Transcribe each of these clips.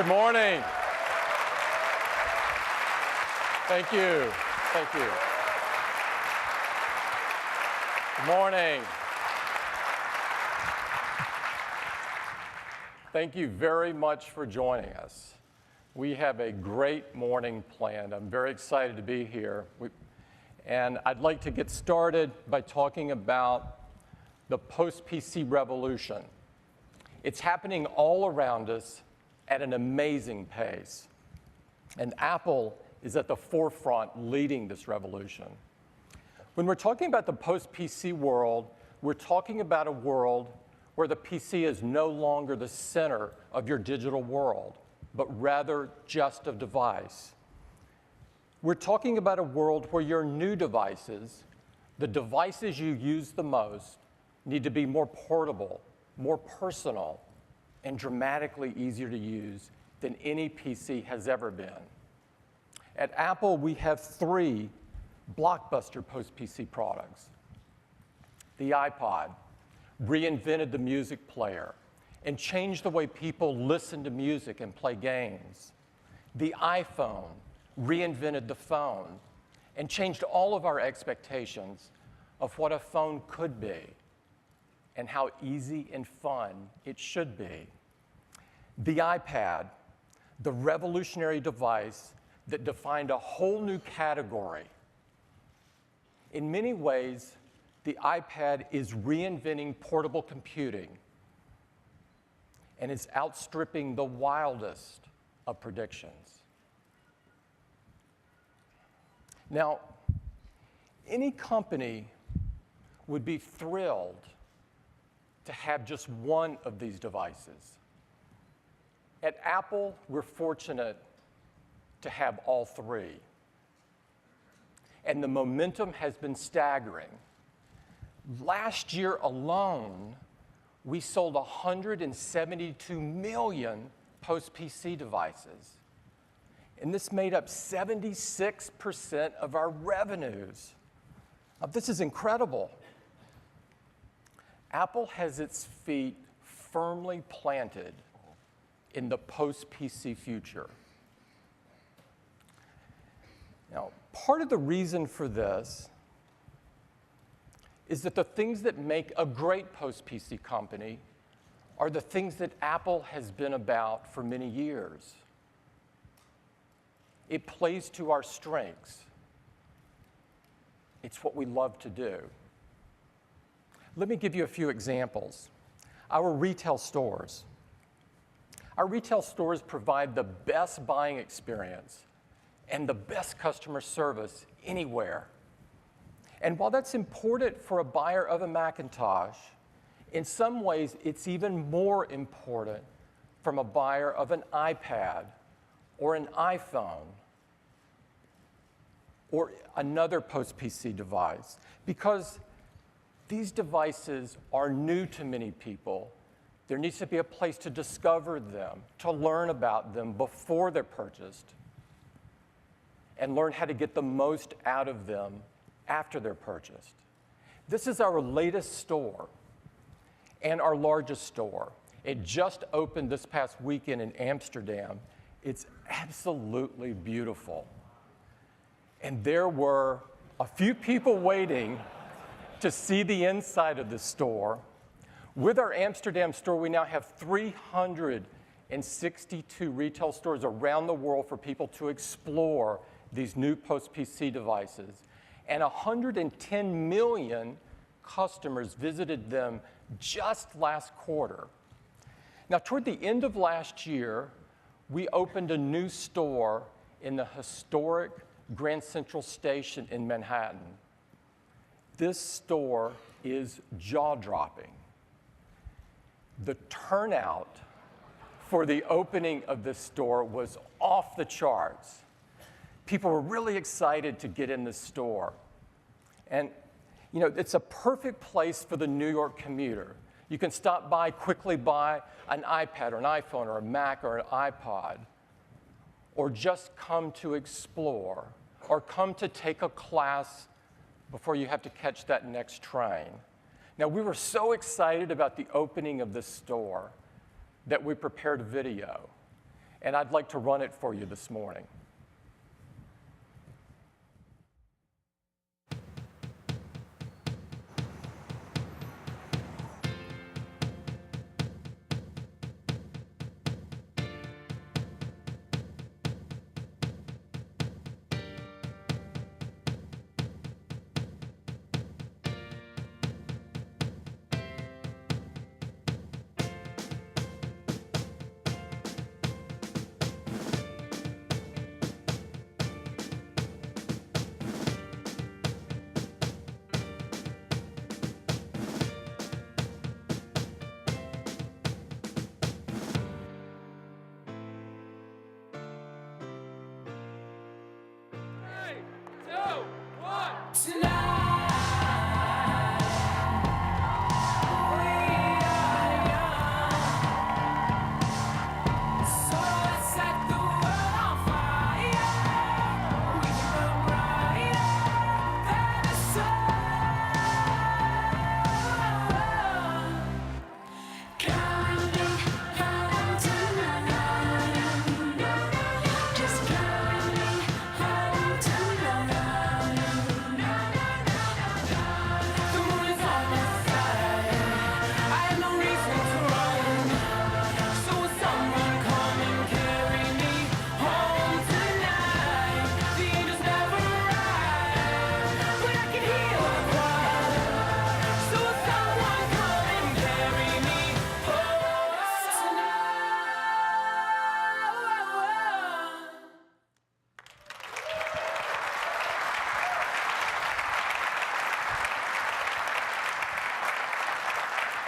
Good morning. Thank you. Thank you. Good morning. Thank you very much for joining us. We have a great morning planned. I'm very excited to be here. And I'd like to get started by talking about the post-PC revolution. It's happening all around us at an amazing pace. And Apple is at the forefront leading this revolution. When we're talking about the post-PC world, we're talking about a world where the PC is no longer the center of your digital world, but rather just a device. We're talking about a world where your new devices, the devices you use the most, need to be more portable, more personal, and dramatically easier to use than any PC has ever been. At Apple, we have 3 blockbuster post-PC products. The iPod reinvented the music player and changed the way people listen to music and play games. The iPhone reinvented the phone and changed all of our expectations of what a phone could be and how easy and fun it should be. The iPad, the revolutionary device that defined a whole new category. In many ways, the iPad is reinventing portable computing and is outstripping the wildest of predictions. Now, any company would be thrilled to have just one of these devices. At Apple, we're fortunate to have all 3. And the momentum has been staggering. Last year alone, we sold 172 million post-PC devices. And this made up 76% of our revenues. Now, this is incredible. Apple has its feet firmly planted in the post-PC future. Now, part of the reason for this is that the things that make a great post-PC company are the things that Apple has been about for many years. It plays to our strengths. It's what we love to do. Let me give you a few examples. Our retail stores. Our retail stores provide the best buying experience and the best customer service anywhere. And while that's important for a buyer of a Macintosh, in some ways it's even more important from a buyer of an iPad or an iPhone or another post-PC device, because these devices are new to many people. There needs to be a place to discover them, to learn about them before they're purchased, and learn how to get the most out of them after they're purchased. This is our latest store and our largest store. It just opened this past weekend in Amsterdam. It's absolutely beautiful. And there were a few people waiting to see the inside of the store. With our Amsterdam store, we now have 362 retail stores around the world for people to explore these new post-PC devices. And 110 million customers visited them just last quarter. Now, toward the end of last year, we opened a new store in the historic Grand Central Station in Manhattan. This store is jaw-dropping. The turnout for the opening of this store was off the charts. People were really excited to get in this store. And, you know, it's a perfect place for the New York commuter. You can stop by, quickly buy an iPad or an iPhone or a Mac or an iPod, or just come to explore, or come to take a class before you have to catch that next train. Now, we were so excited about the opening of this store that we prepared a video. and I'd like to run it for you this morning.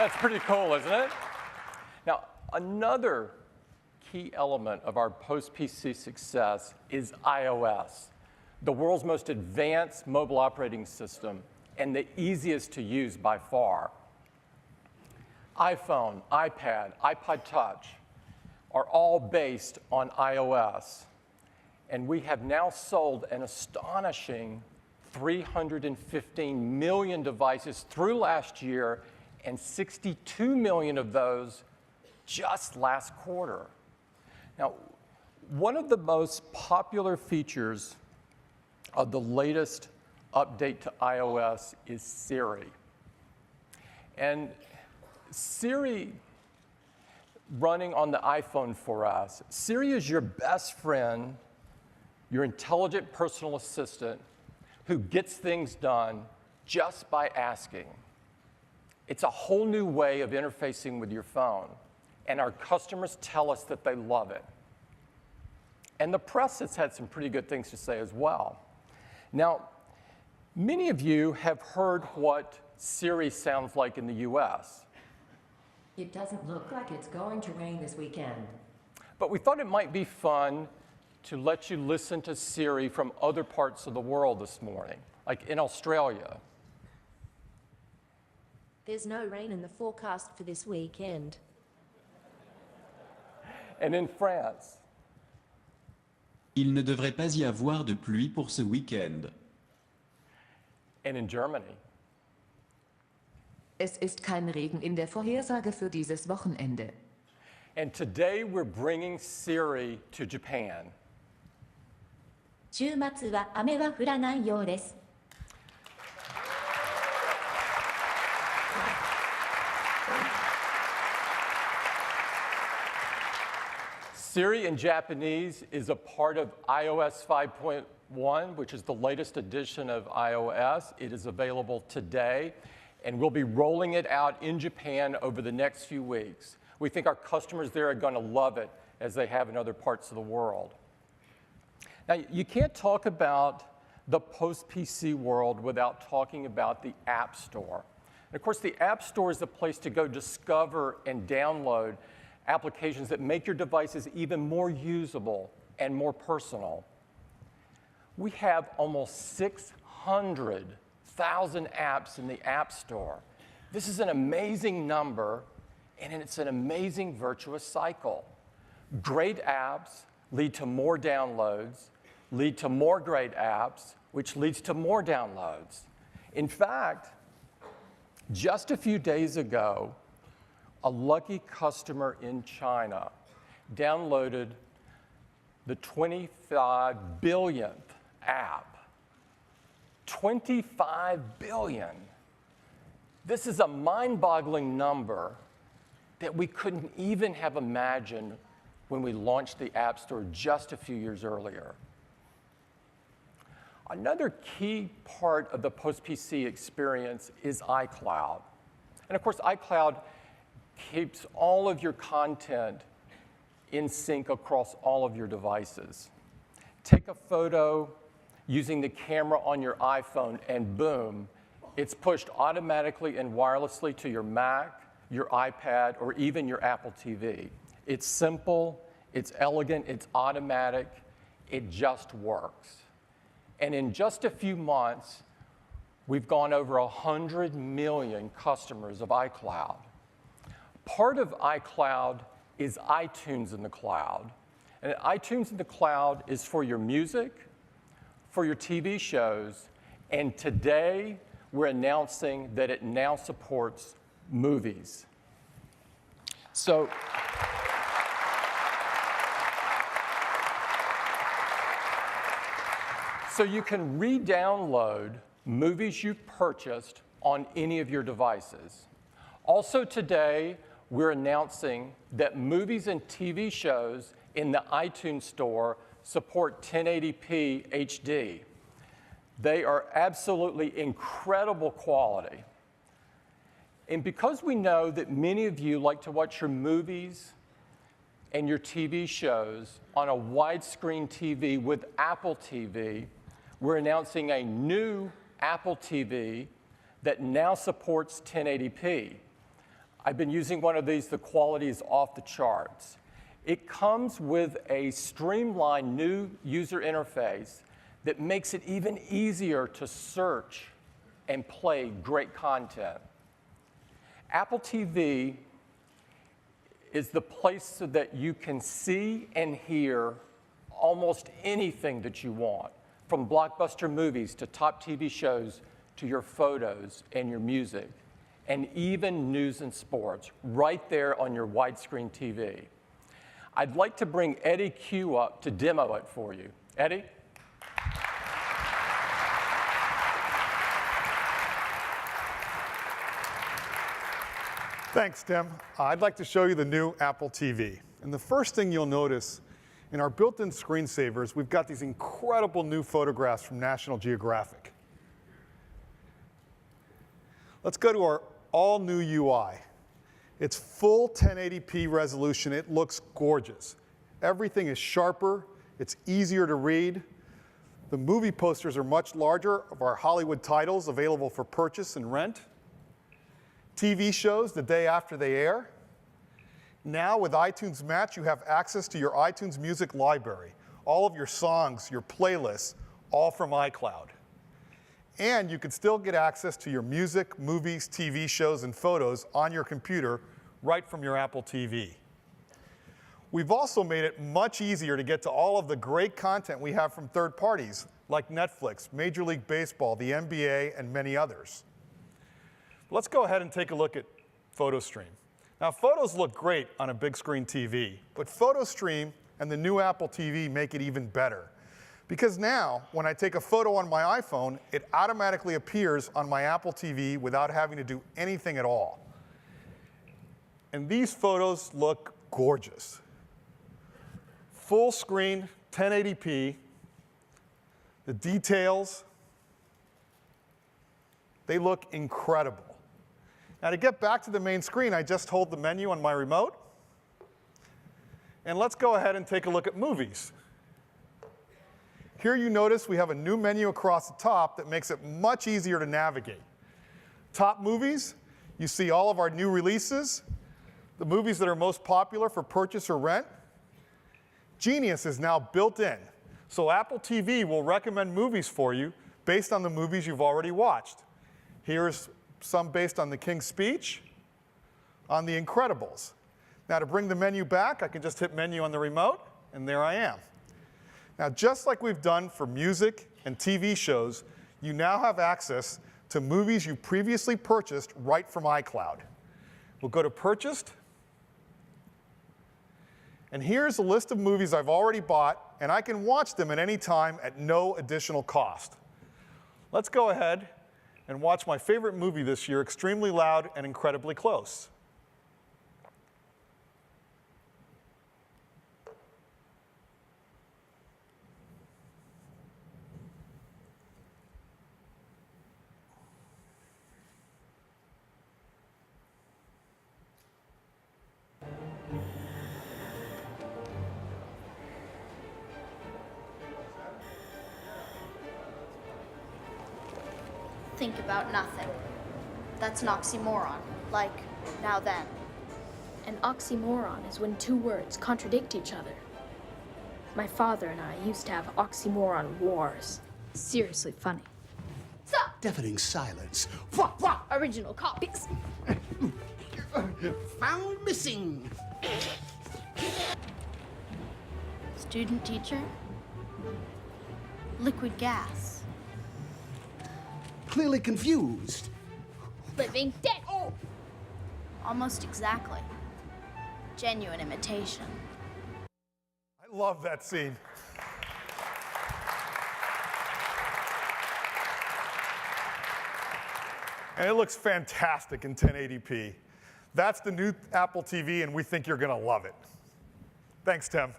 That's pretty cool, isn't it? Now, another key element of our post-PC success is iOS, the world's most advanced mobile operating system and the easiest to use by far. iPhone, iPad, iPod Touch are all based on iOS, and we have now sold an astonishing 315 million devices through last year, and 62 million of those just last quarter. Now, one of the most popular features of the latest update to iOS is Siri. And Siri, running on the iPhone for us, Siri is your best friend, your intelligent personal assistant who gets things done just by asking. It's a whole new way of interfacing with your phone, and our customers tell us that they love it. And the press has had some pretty good things to say as well. Now, many of you have heard what Siri sounds like in the US. It doesn't look like it's going to rain this weekend. But we thought it might be fun to let you listen to Siri from other parts of the world this morning, like in Australia. There's no rain in the forecast for this weekend. And in France. Il ne devrait pas y avoir de pluie pour ce week-end. And in Germany. Es ist kein Regen in der Vorhersage für dieses Wochenende. And today we're bringing Siri to Japan. 週末は雨は降らないようです。Siri in Japanese is a part of iOS 5.1, which is the latest edition of iOS. It is available today, and we'll be rolling it out in Japan over the next few weeks. We think our customers there are going to love it as they have in other parts of the world. Now, you can't talk about the post-PC world without talking about the App Store. And of course, the App Store is the place to go discover and download applications that make your devices even more usable and more personal. We have almost 600,000 apps in the App Store. This is an amazing number, and it's an amazing virtuous cycle. Great apps lead to more downloads, lead to more great apps, which leads to more downloads. In fact, just a few days ago, a lucky customer in China downloaded the 25 billionth app. 25 billion. This is a mind-boggling number that we couldn't even have imagined when we launched the App Store just a few years earlier. Another key part of the post-PC experience is iCloud. And of course, iCloud keeps all of your content in sync across all of your devices. Take a photo using the camera on your iPhone, and boom, it's pushed automatically and wirelessly to your Mac, your iPad, or even your Apple TV. It's simple, it's elegant, it's automatic, it just works. And in just a few months, we've gone over 100 million customers of iCloud. Part of iCloud is iTunes in the cloud. And iTunes in the cloud is for your music, for your TV shows, and today we're announcing that it now supports movies. So you can re-download movies you purchased on any of your devices. Also today, we're announcing that movies and TV shows in the iTunes Store support 1080p HD. They are absolutely incredible quality. And because we know that many of you like to watch your movies and your TV shows on a widescreen TV with Apple TV, we're announcing a new Apple TV that now supports 1080p. I've been using one of these, the quality is off the charts. It comes with a streamlined new user interface that makes it even easier to search and play great content. Apple TV is the place so that you can see and hear almost anything that you want, from blockbuster movies to top TV shows to your photos and your music, and even news and sports right there on your widescreen TV. I'd like to bring Eddie Q up to demo it for you. Eddie? Thanks, Tim. I'd like to show you the new Apple TV. And the first thing you'll notice in our built-in screensavers, we've got these incredible new photographs from National Geographic. Let's go to our all-new UI. It's full 1080p resolution. It looks gorgeous. Everything is sharper. It's easier to read. The movie posters are much larger of our Hollywood titles available for purchase and rent. TV shows the day after they air. Now with iTunes Match, you have access to your iTunes music library, all of your songs, your playlists, all from iCloud. And you can still get access to your music, movies, TV shows, and photos on your computer right from your Apple TV. We've also made it much easier to get to all of the great content we have from third parties, like Netflix, Major League Baseball, the NBA, and many others. Let's go ahead and take a look at PhotoStream. Now, photos look great on a big screen TV, but PhotoStream and the new Apple TV make it even better. Because now, when I take a photo on my iPhone, it automatically appears on my Apple TV without having to do anything at all. And these photos look gorgeous. Full screen, 1080p, the details, they look incredible. Now to get back to the main screen, I just hold the menu on my remote. And let's go ahead and take a look at movies. Here you notice we have a new menu across the top that makes it much easier to navigate. Top movies, you see all of our new releases, the movies that are most popular for purchase or rent. Genius is now built in, so Apple TV will recommend movies for you based on the movies you've already watched. Here's some based on The King's Speech, on The Incredibles. Now to bring the menu back, I can just hit menu on the remote, and there I am. Now just like we've done for music and TV shows, you now have access to movies you previously purchased right from iCloud. We'll go to Purchased, And here's a list of movies I've already bought, and I can watch them at any time at no additional cost. Let's go ahead and watch my favorite movie this year, Extremely Loud and Incredibly Close. Think about nothing. That's an oxymoron, like now then. An oxymoron is when two words contradict each other. My father and I used to have oxymoron wars. Seriously funny. Stop! Deafening silence. Original copies. Found missing. Student teacher? Liquid gas. Clearly confused. Living dead. Almost exactly. Genuine imitation. I love that scene. And it looks fantastic in 1080p. That's the new Apple TV, and we think you're going to love it. Thanks, Tim.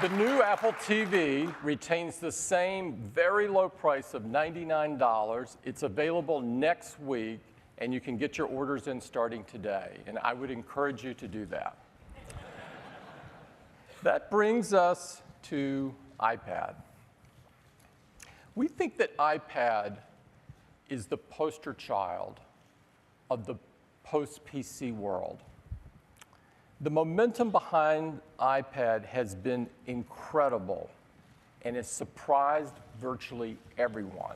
The new Apple TV retains the same very low price of $99. It's available next week, and you can get your orders in starting today. And I would encourage you to do that. That brings us to iPad. We think that iPad is the poster child of the post-PC world. The momentum behind iPad has been incredible and has surprised virtually everyone.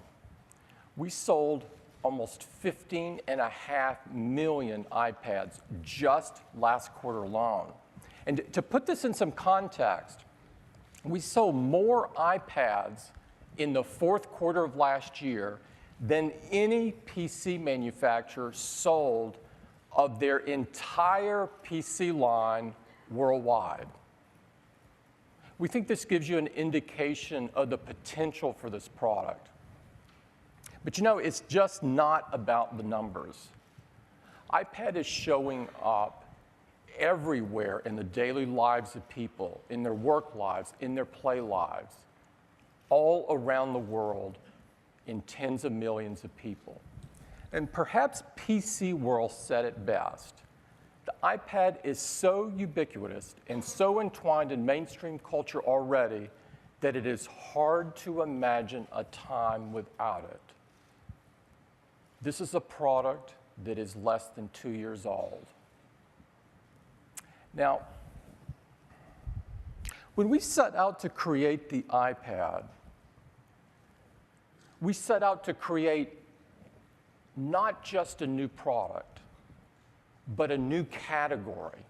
We sold almost 15.5 million iPads just last quarter alone. And to put this in some context, we sold more iPads in the fourth quarter of last year than any PC manufacturer sold of their entire PC line worldwide. We think this gives you an indication of the potential for this product. But you know, it's just not about the numbers. iPad is showing up everywhere in the daily lives of people, in their work lives, in their play lives, all around the world in tens of millions of people. And perhaps PC World said it best. The iPad is so ubiquitous and so entwined in mainstream culture already that it is hard to imagine a time without it. This is a product that is less than 2 years old. Now, when we set out to create the iPad, we set out to create not just a new product, but a new category.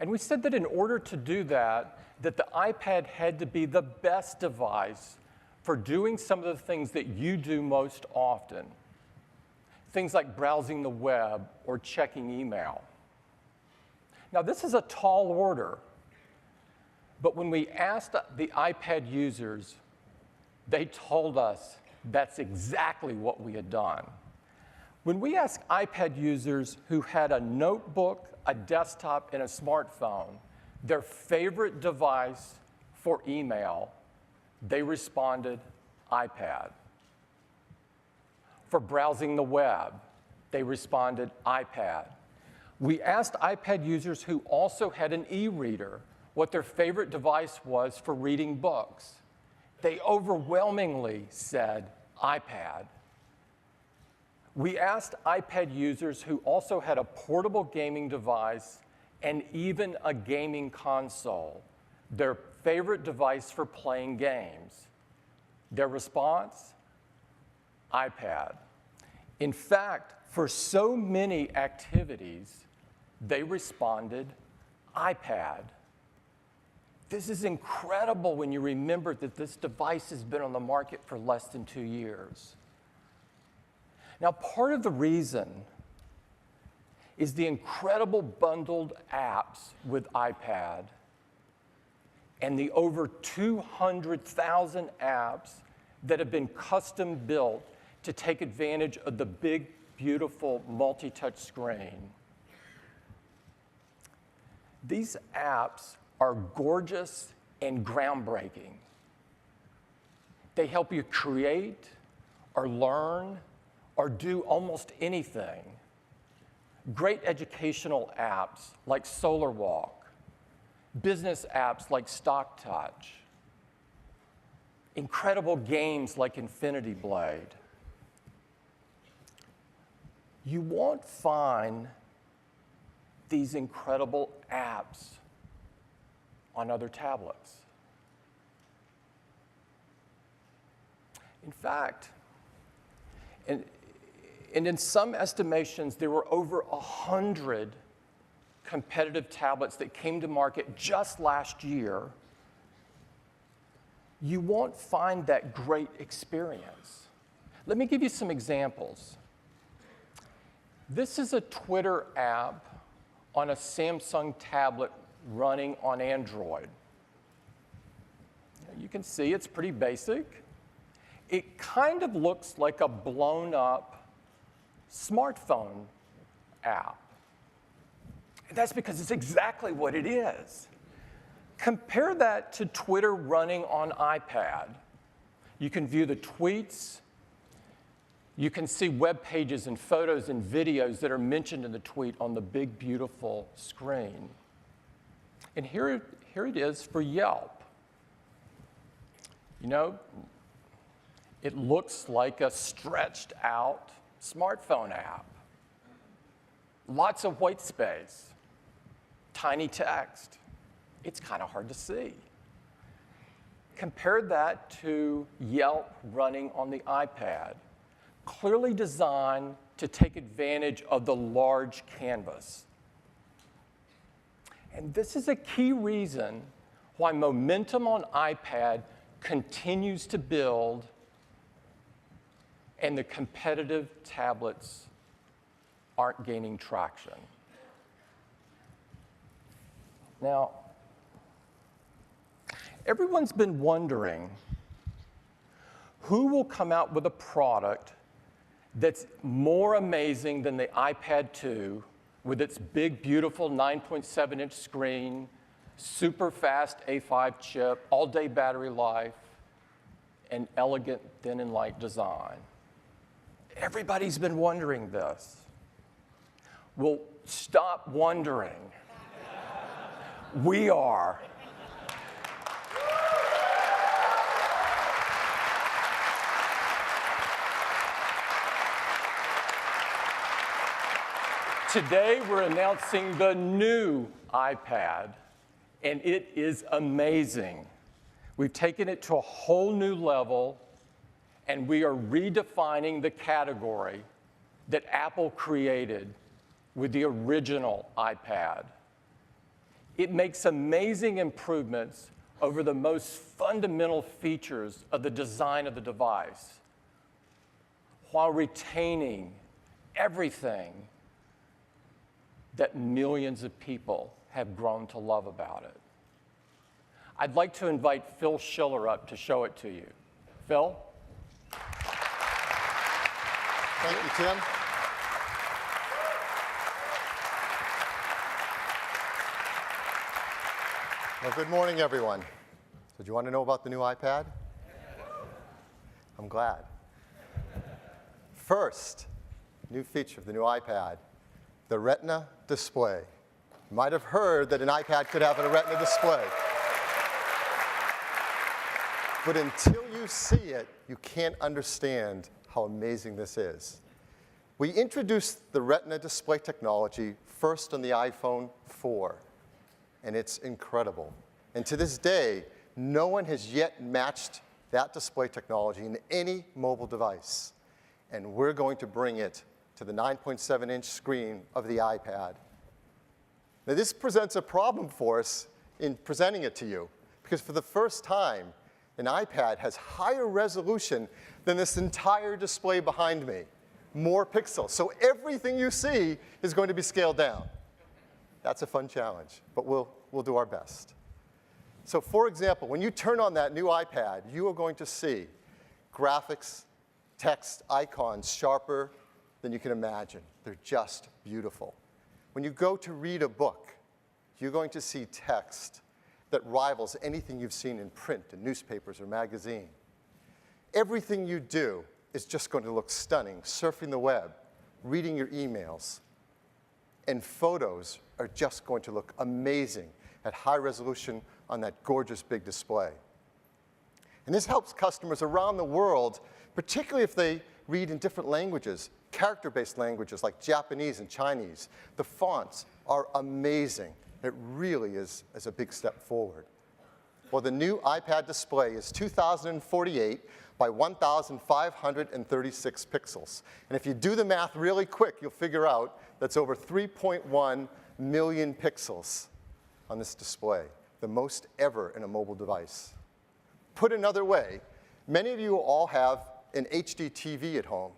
And we said that in order to do that, that the iPad had to be the best device for doing some of the things that you do most often. Things like browsing the web or checking email. Now, this is a tall order, but when we asked the iPad users, they told us that's exactly what we had done. When we asked iPad users who had a notebook, a desktop, and a smartphone, their favorite device for email, they responded iPad. For browsing the web, they responded iPad. We asked iPad users who also had an e-reader what their favorite device was for reading books. They overwhelmingly said iPad. We asked iPad users who also had a portable gaming device and even a gaming console, their favorite device for playing games. Their response? iPad. In fact, for so many activities, they responded iPad. This is incredible when you remember that this device has been on the market for less than 2 years. Now, part of the reason is the incredible bundled apps with iPad and the over 200,000 apps that have been custom built to take advantage of the big, beautiful multi-touch screen. These apps are gorgeous and groundbreaking. They help you create or learn or do almost anything. Great educational apps like SolarWalk, business apps like StockTouch, incredible games like Infinity Blade. You won't find these incredible apps on other tablets. In fact, and in some estimations, there were over 100 competitive tablets that came to market just last year. You won't find that great experience. Let me give you some examples. This is a Twitter app on a Samsung tablet running on Android. You can see it's pretty basic. It kind of looks like a blown up smartphone app. And that's because it's exactly what it is. Compare that to Twitter running on iPad. You can view the tweets. You can see web pages and photos and videos that are mentioned in the tweet on the big, beautiful screen. And here it is for Yelp. You know, it looks like a stretched out smartphone app. Lots of white space, tiny text. It's kind of hard to see. Compare that to Yelp running on the iPad, clearly designed to take advantage of the large canvas. And this is a key reason why momentum on iPad continues to build and the competitive tablets aren't gaining traction. Now, everyone's been wondering who will come out with a product that's more amazing than the iPad 2 with its big, beautiful 9.7-inch screen, super fast A5 chip, all-day battery life, and elegant thin and light design. Everybody's been wondering this. Well, stop wondering. We are. Today, we're announcing the new iPad, and it is amazing. We've taken it to a whole new level, and we are redefining the category that Apple created with the original iPad. It makes amazing improvements over the most fundamental features of the design of the device, while retaining everything that millions of people have grown to love about it. I'd like to invite Phil Schiller up to show it to you. Phil? Thank you, Tim. Well, good morning, everyone. So do you want to know about the new iPad? I'm glad. First, new feature of the new iPad, the Retina display. You might have heard that an iPad could have a Retina display. But until you see it, you can't understand how amazing this is. We introduced the Retina display technology first on the iPhone 4, and it's incredible. And to this day, no one has yet matched that display technology in any mobile device. And we're going to bring it to the 9.7-inch screen of the iPad. Now, this presents a problem for us in presenting it to you, because for the first time, an iPad has higher resolution than this entire display behind me. more pixels. So everything you see is going to be scaled down. That's a fun challenge, but we'll do our best. So for example, when you turn on that new iPad, you are going to see graphics, text, icons sharper than you can imagine. They're just beautiful. When you go to read a book, you're going to see text that rivals anything you've seen in print, in newspapers or magazine. Everything you do is just going to look stunning, surfing the web, reading your emails, and photos are just going to look amazing at high resolution on that gorgeous big display. And this helps customers around the world, particularly if they read in different languages, character-based languages like Japanese and Chinese. The fonts are amazing. It really is a big step forward. Well, the new iPad display is 2048 by 1,536 pixels. And if you do the math really quick, you'll figure out that's over 3.1 million pixels on this display, the most ever in a mobile device. Put another way, many of you all have an HD TV at home.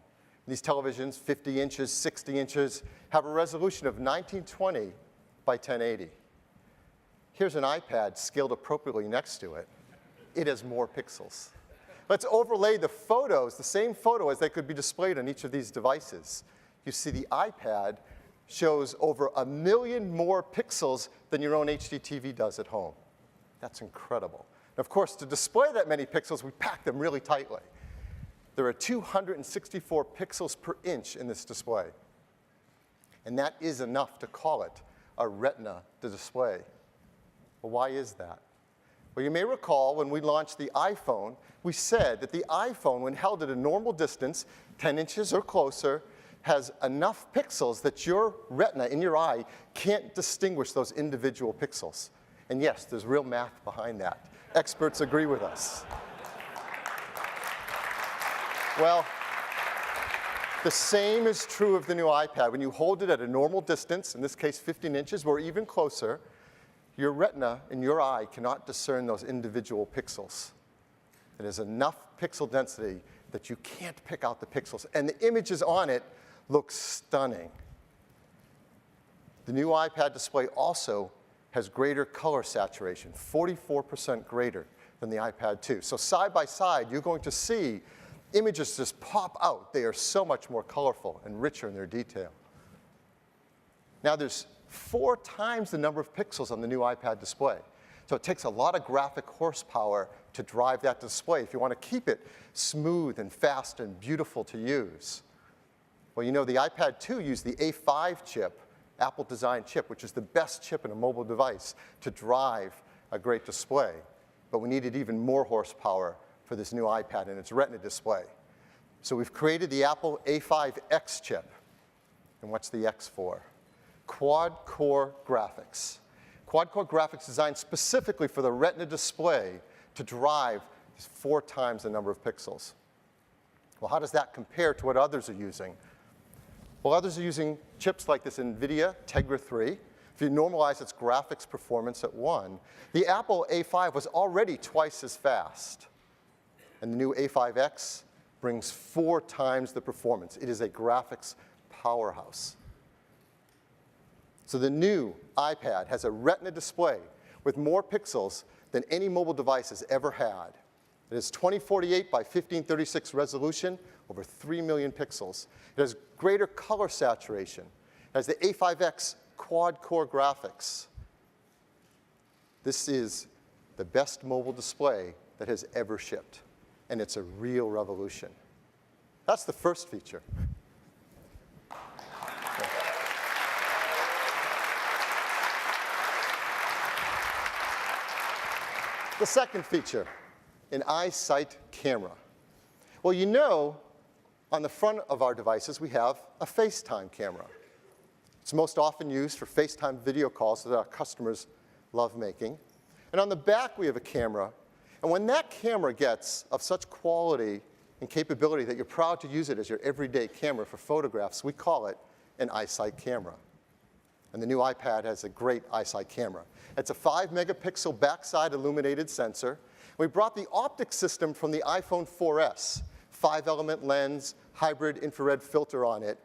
These televisions, 50 inches, 60 inches, have a resolution of 1920 by 1080. Here's an iPad scaled appropriately next to it. It has more pixels. Let's overlay the photos, the same photo as they could be displayed on each of these devices. You see the iPad shows over 1 million more pixels than your own HD TV does at home. That's incredible. And of course, to display that many pixels, we pack them really tightly. There are 264 pixels per inch in this display. And that is enough to call it a Retina display. Well, why is that? Well, you may recall when we launched the iPhone, we said that the iPhone, when held at a normal distance, 10 inches or closer, has enough pixels that your retina in your eye can't distinguish those individual pixels. And yes, there's real math behind that. Experts agree with us. Well, the same is true of the new iPad. When you hold it at a normal distance, in this case 15 inches or even closer, your retina in your eye cannot discern those individual pixels. It has enough pixel density that you can't pick out the pixels. And the images on it look stunning. The new iPad display also has greater color saturation, 44% greater than the iPad 2. So side by side, you're going to see images just pop out. They are so much more colorful and richer in their detail. Now there's 4 times the number of pixels on the new iPad display. So it takes a lot of graphic horsepower to drive that display if you want to keep it smooth and fast and beautiful to use. Well, you know, the iPad 2 used the A5 chip, Apple-designed chip, which is the best chip in a mobile device to drive a great display. But we needed even more horsepower for this new iPad and its Retina display. So we've created the Apple A5X chip. And what's the X for? Quad-core graphics. Quad-core graphics designed specifically for the Retina display to drive 4 times the number of pixels. Well, how does that compare to what others are using? Well, others are using chips like this NVIDIA Tegra 3. If you normalize its graphics performance at 1, the Apple A5 was already twice as fast. And the new A5X brings 4 times the performance. It is a graphics powerhouse. So the new iPad has a Retina display with more pixels than any mobile device has ever had. It has 2048 by 1536 resolution, over 3 million pixels. It has greater color saturation. It has the A5X quad-core graphics. This is the best mobile display that has ever shipped, and it's a real revolution. That's the first feature. The second feature, an EyeSight camera. Well, you know, on the front of our devices, we have a FaceTime camera. It's most often used for FaceTime video calls that our customers love making. And on the back, we have a camera. And when that camera gets of such quality and capability that you're proud to use it as your everyday camera for photographs, we call it an EyeSight camera. And the new iPad has a great EyeSight camera. It's a 5-megapixel backside illuminated sensor. We brought the optics system from the iPhone 4S, 5-element lens, hybrid infrared filter on it,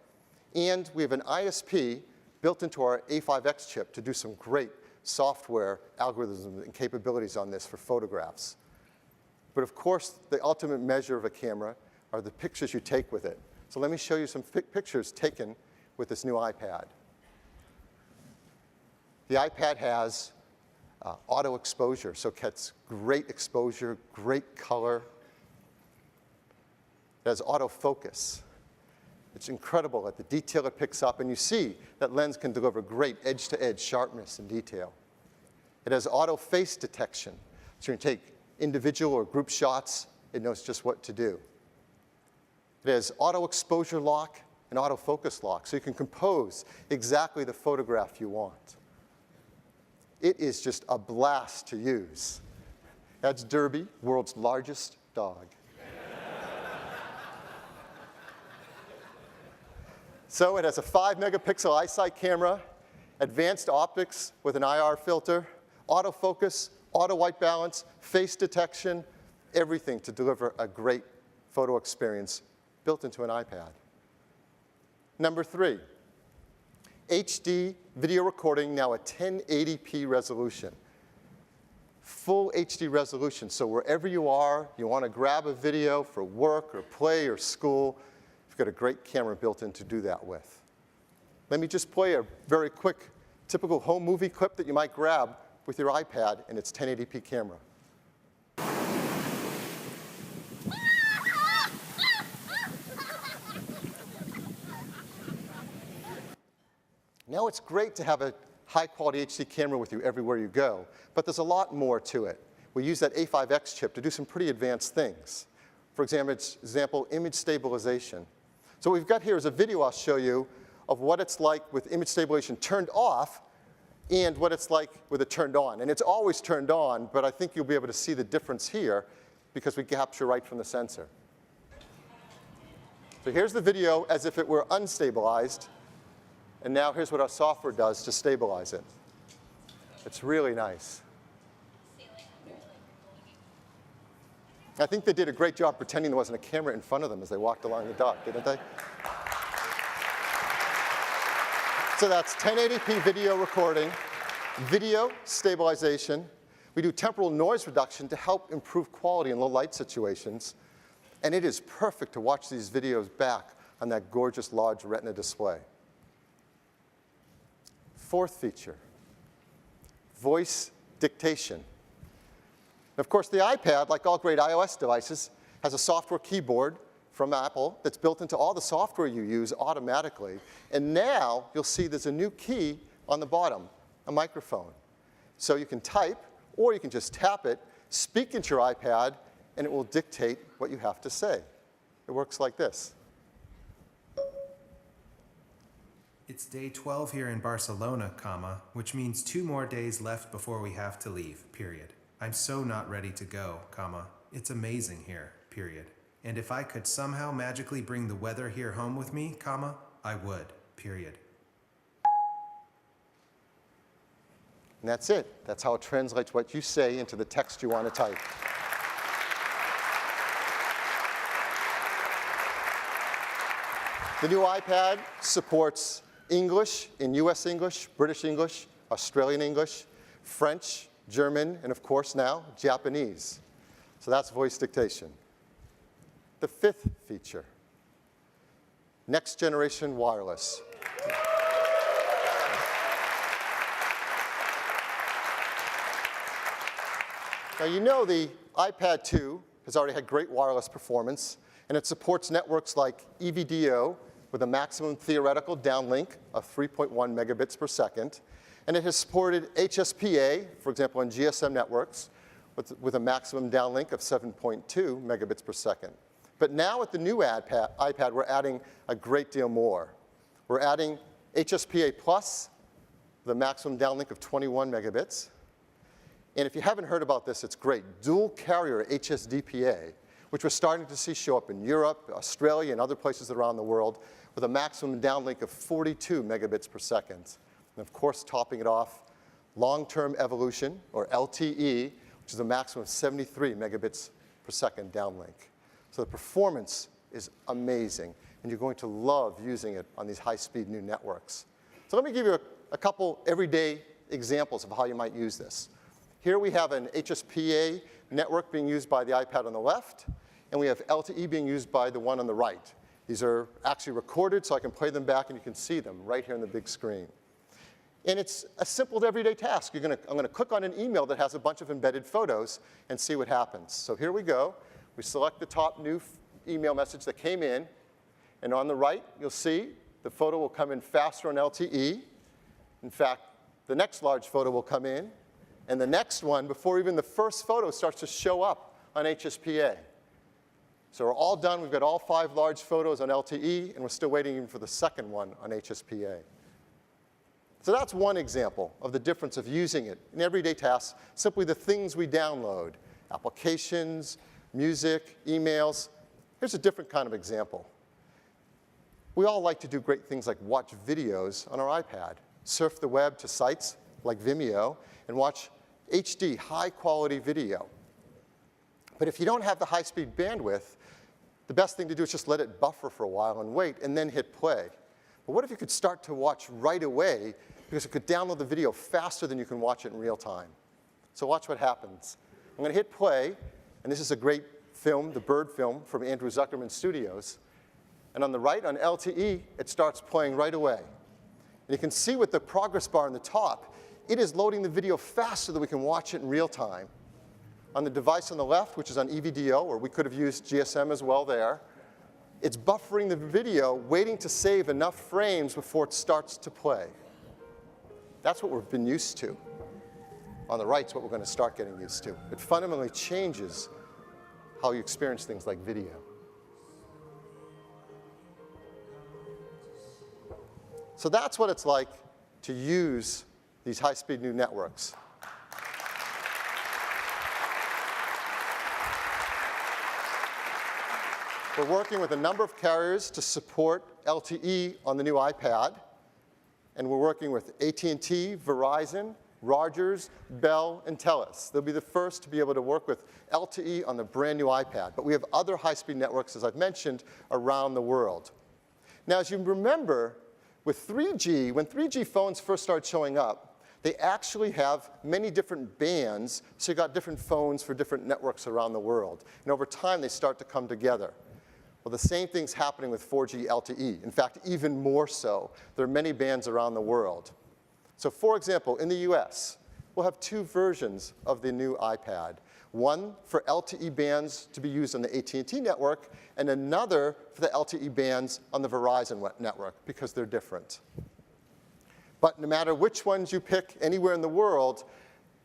and we have an ISP built into our A5X chip to do some great software algorithms and capabilities on this for photographs. But of course, the ultimate measure of a camera are the pictures you take with it. So let me show you some pictures taken with this new iPad. The iPad has auto exposure, so it gets great exposure, great color. It has autofocus. It's incredible at the detail it picks up, and you see that lens can deliver great edge-to-edge sharpness and detail. It has auto face detection, so you can take individual or group shots, it knows just what to do. It has auto exposure lock and autofocus lock, so you can compose exactly the photograph you want. It is just a blast to use. That's Derby, world's largest dog. So it has a 5-megapixel iSight camera, advanced optics with an IR filter, autofocus, auto white balance, face detection, everything to deliver a great photo experience built into an iPad. Number 3, HD video recording, now at 1080p resolution. Full HD resolution, so wherever you are, you want to grab a video for work or play or school, you've got a great camera built in to do that with. Let me just play a very quick, typical home movie clip that you might grab with your iPad and its 1080p camera. Now it's great to have a high-quality HD camera with you everywhere you go, but there's a lot more to it. We use that A5X chip to do some pretty advanced things. For example, image stabilization. So what we've got here is a video I'll show you of what it's like with image stabilization turned off and what it's like with it turned on. And it's always turned on, but I think you'll be able to see the difference here because we capture right from the sensor. So here's the video as if it were unstabilized. And now here's what our software does to stabilize it. It's really nice. I think they did a great job pretending there wasn't a camera in front of them as they walked along the dock, didn't they? So that's 1080p video recording, video stabilization. We do temporal noise reduction to help improve quality in low light situations. And it is perfect to watch these videos back on that gorgeous large Retina display. Fourth feature, voice dictation. Of course, the iPad, like all great iOS devices, has a software keyboard from Apple that's built into all the software you use automatically. And now you'll see there's a new key on the bottom, a microphone. So you can type, or you can just tap it, speak into your iPad, and it will dictate what you have to say. It works like this. It's day 12 here in Barcelona, which means 2 more days left before we have to leave, period. I'm so not ready to go, It's amazing here, period. And if I could somehow magically bring the weather here home with me, I would, period. And that's it. That's how it translates what you say into the text you want to type. The new iPad supports English in US English, British English, Australian English, French, German, and of course now, Japanese. So that's voice dictation. The fifth feature, next generation wireless. Now you know the iPad 2 has already had great wireless performance, and it supports networks like EVDO with a maximum theoretical downlink of 3.1 megabits per second. And it has supported HSPA, for example, on GSM networks, with a maximum downlink of 7.2 megabits per second. But now with the new iPad, we're adding a great deal more. We're adding HSPA Plus, with a maximum downlink of 21 megabits. And if you haven't heard about this, it's great. Dual carrier HSDPA, which we're starting to see show up in Europe, Australia, and other places around the world, with a maximum downlink of 42 megabits per second. And of course, topping it off, long-term evolution, or LTE, which is a maximum of 73 megabits per second downlink. So the performance is amazing, and you're going to love using it on these high-speed new networks. So let me give you a couple everyday examples of how you might use this. Here we have an HSPA network being used by the iPad on the left, and we have LTE being used by the one on the right. These are actually recorded, so I can play them back and you can see them right here on the big screen. And it's a simple everyday task. I'm going to click on an email that has a bunch of embedded photos and see what happens. So here we go. We select the top new email message that came in. And on the right, you'll see the photo will come in faster on LTE. In fact, the next large photo will come in. And the next one, before even the first photo starts to show up on HSPA. So we're all done. We've got all 5 large photos on LTE, and we're still waiting even for the second one on HSPA. So that's one example of the difference of using it in everyday tasks, simply the things we download, applications, music, emails. Here's a different kind of example. We all like to do great things like watch videos on our iPad, surf the web to sites like Vimeo, and watch HD, high-quality video. But if you don't have the high-speed bandwidth, the best thing to do is just let it buffer for a while and wait, and then hit play. But what if you could start to watch right away, because it could download the video faster than you can watch it in real time? So watch what happens. I'm going to hit play, and this is a great film, the Bird film from Andrew Zuckerman Studios. And on the right, on LTE, it starts playing right away. And you can see with the progress bar on the top, it is loading the video faster than we can watch it in real time. On the device on the left, which is on EVDO, or we could have used GSM as well there, it's buffering the video, waiting to save enough frames before it starts to play. That's what we've been used to. On the right is what we're going to start getting used to. It fundamentally changes how you experience things like video. So that's what it's like to use these high-speed new networks. We're working with a number of carriers to support LTE on the new iPad. And we're working with AT&T, Verizon, Rogers, Bell, and TELUS. They'll be the first to be able to work with LTE on the brand new iPad. But we have other high-speed networks, as I've mentioned, around the world. Now, as you remember, with 3G, when 3G phones first started showing up, they actually have many different bands, so you got different phones for different networks around the world. And over time, they start to come together. Well, the same thing's happening with 4G LTE. In fact, even more so. There are many bands around the world. So for example, in the US, we'll have 2 versions of the new iPad. One for LTE bands to be used on the AT&T network, and another for the LTE bands on the Verizon network, because they're different. But no matter which ones you pick anywhere in the world,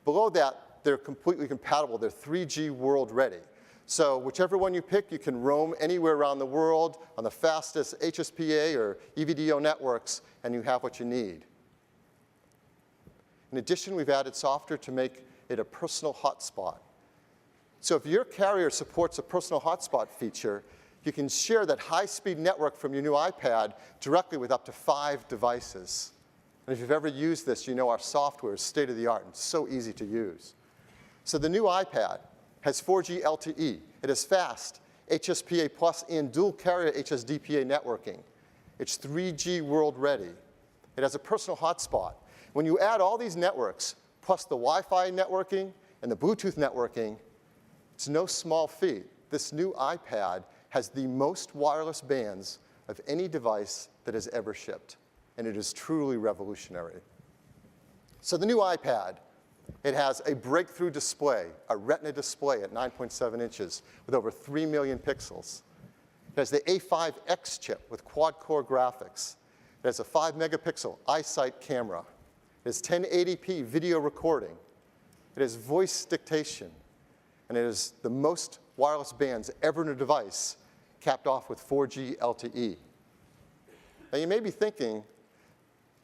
below that, they're completely compatible. They're 3G world ready. So whichever one you pick, you can roam anywhere around the world on the fastest HSPA or EVDO networks, and you have what you need. In addition, we've added software to make it a personal hotspot. So if your carrier supports a personal hotspot feature, you can share that high-speed network from your new iPad directly with up to 5 devices. And if you've ever used this, you know our software is state-of-the-art and so easy to use. So the new iPad has 4G LTE. It has fast HSPA Plus and dual carrier HSDPA networking. It's 3G world ready. It has a personal hotspot. When you add all these networks, plus the Wi-Fi networking and the Bluetooth networking, it's no small feat. This new iPad has the most wireless bands of any device that has ever shipped. And it is truly revolutionary. So the new iPad, it has a breakthrough display, a Retina display at 9.7 inches with over 3 million pixels. It has the A5X chip with quad-core graphics. It has a 5-megapixel iSight camera. It has 1080p video recording. It has voice dictation. And it is the most wireless bands ever in a device, capped off with 4G LTE. Now you may be thinking,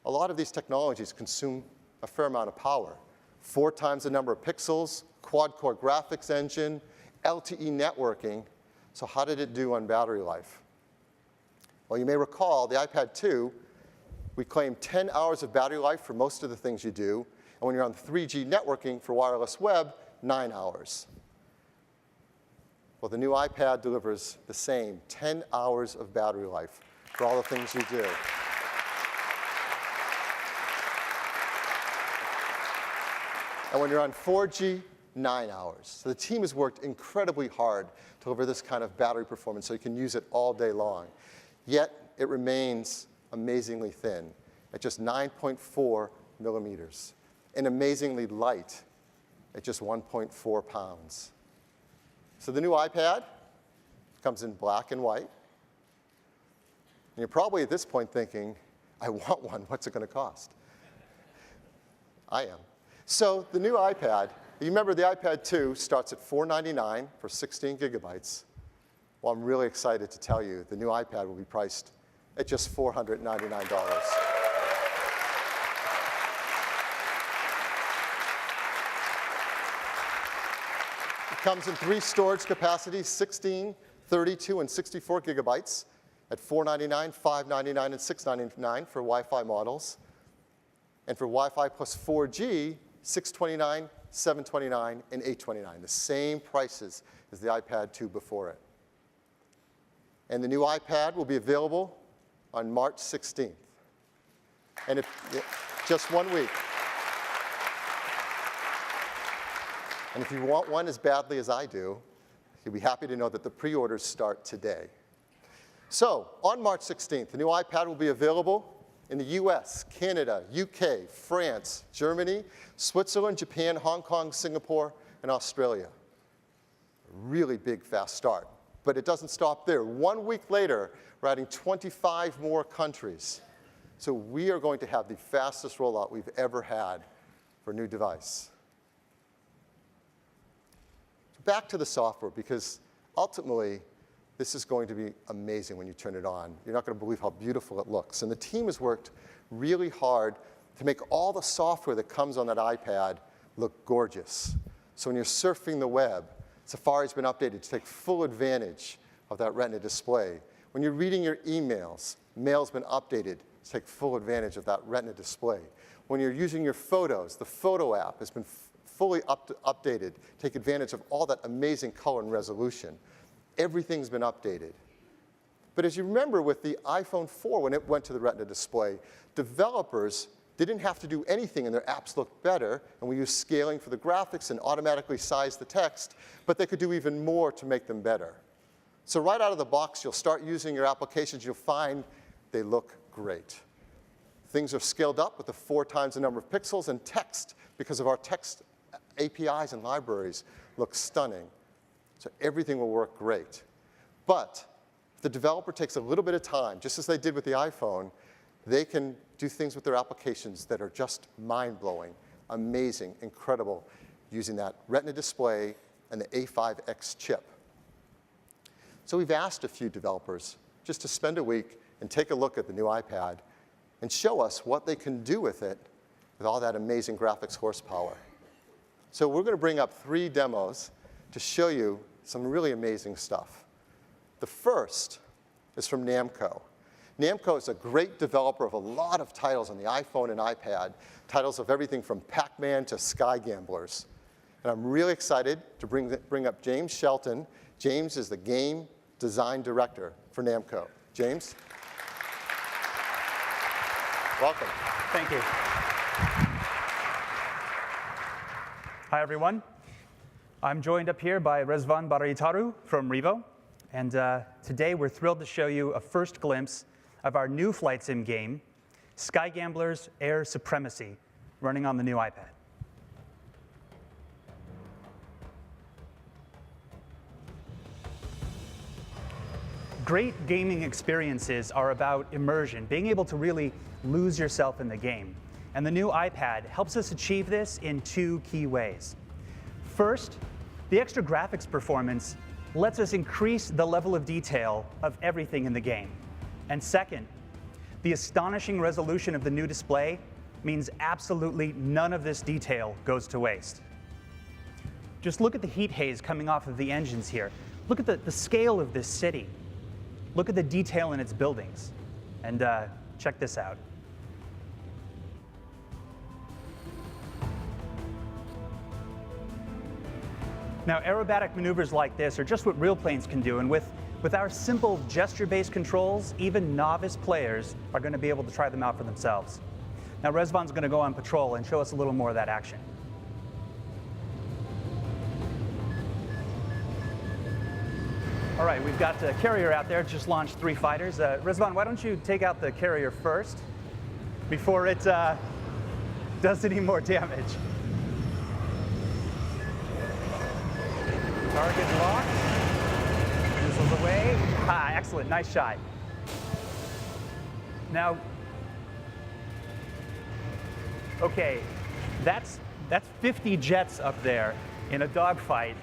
a lot of these technologies consume a fair amount of power. 4 times the number of pixels, quad-core graphics engine, LTE networking. So how did it do on battery life? Well, you may recall the iPad 2, we claim 10 hours of battery life for most of the things you do. And when you're on 3G networking for wireless web, 9 hours. Well, the new iPad delivers the same 10 hours of battery life for all the things you do. And when you're on 4G, 9 hours. So the team has worked incredibly hard to deliver this kind of battery performance so you can use it all day long. Yet, it remains amazingly thin at just 9.4 millimeters and amazingly light at just 1.4 pounds. So the new iPad comes in black and white. And you're probably at this point thinking, I want one, what's it going to cost? I am. So the new iPad, you remember the iPad 2 starts at $499 for 16 gigabytes. Well, I'm really excited to tell you the new iPad will be priced at just $499. It comes in 3 storage capacities, 16, 32, and 64 gigabytes at $499, $599, and $699 for Wi-Fi models. And for Wi-Fi plus 4G, $629, $729, and $829, the same prices as the iPad 2 before it. And the new iPad will be available on March 16th. And just 1 week. And if you want one as badly as I do, you'll be happy to know that the pre-orders start today. So, on March 16th, the new iPad will be available in the US, Canada, UK, France, Germany, Switzerland, Japan, Hong Kong, Singapore, and Australia. A really big, fast start. But it doesn't stop there. 1 week later, we're adding 25 more countries. So we are going to have the fastest rollout we've ever had for a new device. Back to the software, because ultimately, this is going to be amazing when you turn it on. You're not going to believe how beautiful it looks. And the team has worked really hard to make all the software that comes on that iPad look gorgeous. So when you're surfing the web, Safari's been updated to take full advantage of that Retina display. When you're reading your emails, Mail's been updated to take full advantage of that Retina display. When you're using your photos, the Photo app has been fully updated to take advantage of all that amazing color and resolution. Everything's been updated. But as you remember with the iPhone 4, when it went to the Retina display, developers didn't have to do anything and their apps looked better, and we used scaling for the graphics and automatically sized the text, but they could do even more to make them better. So right out of the box, you'll start using your applications, you'll find they look great. Things are scaled up with 4 times the number of pixels, and text, because of our text APIs and libraries, looks stunning. So everything will work great. But if the developer takes a little bit of time, just as they did with the iPhone, they can do things with their applications that are just mind-blowing, amazing, incredible, using that Retina display and the A5X chip. So we've asked a few developers just to spend a week and take a look at the new iPad and show us what they can do with it with all that amazing graphics horsepower. So we're going to bring up 3 demos to show you some really amazing stuff. The first is from Namco. Namco is a great developer of a lot of titles on the iPhone and iPad, titles of everything from Pac-Man to Sky Gamblers. And I'm really excited to bring up James Shelton. James is the game design director for Namco. James? Welcome. Thank you. Hi, everyone. I'm joined up here by Rezvan Baraytaru from Revo. And today we're thrilled to show you a first glimpse of our new flight sim game, Sky Gamblers Air Supremacy, running on the new iPad. Great gaming experiences are about immersion, being able to really lose yourself in the game. And the new iPad helps us achieve this in 2 key ways. First, the extra graphics performance lets us increase the level of detail of everything in the game. And second, the astonishing resolution of the new display means absolutely none of this detail goes to waste. Just look at the heat haze coming off of the engines here. Look at the scale of this city. Look at the detail in its buildings. And check this out. Now, aerobatic maneuvers like this are just what real planes can do, and with our simple gesture-based controls, even novice players are going to be able to try them out for themselves. Now, Rezvan's going to go on patrol and show us a little more of that action. All right, we've got the carrier out there, just launched 3 fighters. Rezvan, why don't you take out the carrier first before it does any more damage? Target locked. Missiles away. Ah, excellent, nice shot. Now, okay, that's 50 jets up there in a dogfight.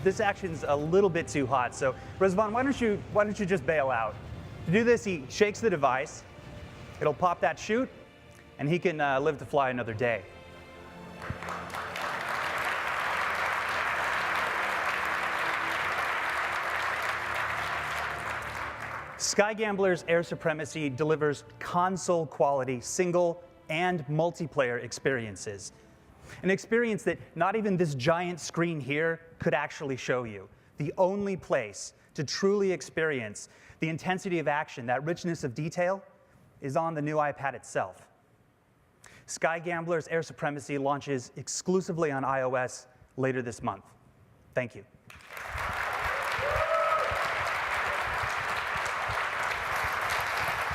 This action's a little bit too hot, so Rezvan, why don't you just bail out? To do this, he shakes the device. It'll pop that chute, and he can live to fly another day. Sky Gambler's Air Supremacy delivers console-quality single and multiplayer experiences. An experience that not even this giant screen here could actually show you. The only place to truly experience the intensity of action, that richness of detail, is on the new iPad itself. Sky Gambler's Air Supremacy launches exclusively on iOS later this month. Thank you.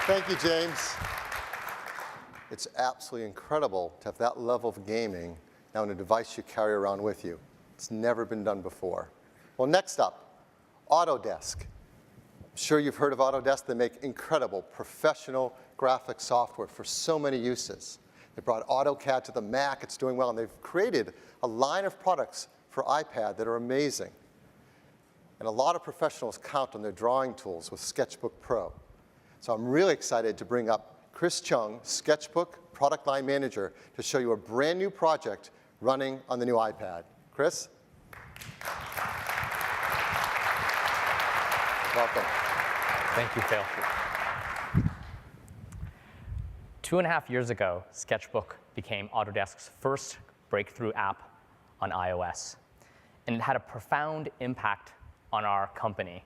Thank you, James. It's absolutely incredible to have that level of gaming now in a device you carry around with you. It's never been done before. Well, next up, Autodesk. I'm sure you've heard of Autodesk. They make incredible professional graphic software for so many uses. They brought AutoCAD to the Mac. It's doing well, and they've created a line of products for iPad that are amazing. And a lot of professionals count on their drawing tools with Sketchbook Pro. So I'm really excited to bring up Chris Chung, Sketchbook Product Line Manager, to show you a brand new project running on the new iPad. Chris? Welcome. Thank you, Phil. 2.5 years ago, Sketchbook became Autodesk's first breakthrough app on iOS, and it had a profound impact on our company.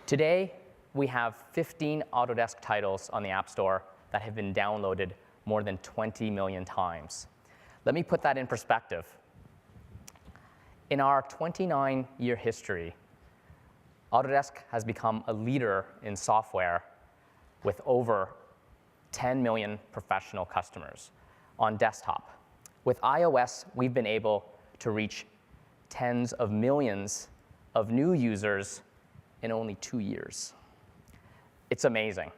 Today, we have 15 Autodesk titles on the App Store that have been downloaded more than 20 million times. Let me put that in perspective. In our 29-year history, Autodesk has become a leader in software with over 10 million professional customers on desktop. With iOS, we've been able to reach tens of millions of new users in only 2 years. It's amazing.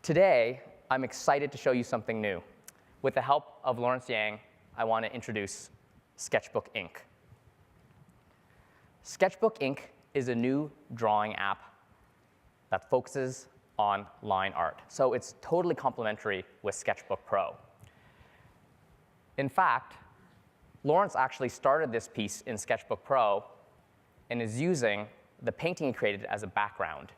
Today, I'm excited to show you something new. With the help of Lawrence Yang, I want to introduce Sketchbook Ink. Sketchbook Ink is a new drawing app that focuses on line art. So it's totally complementary with Sketchbook Pro. In fact, Lawrence actually started this piece in Sketchbook Pro and is using the painting he created as a background.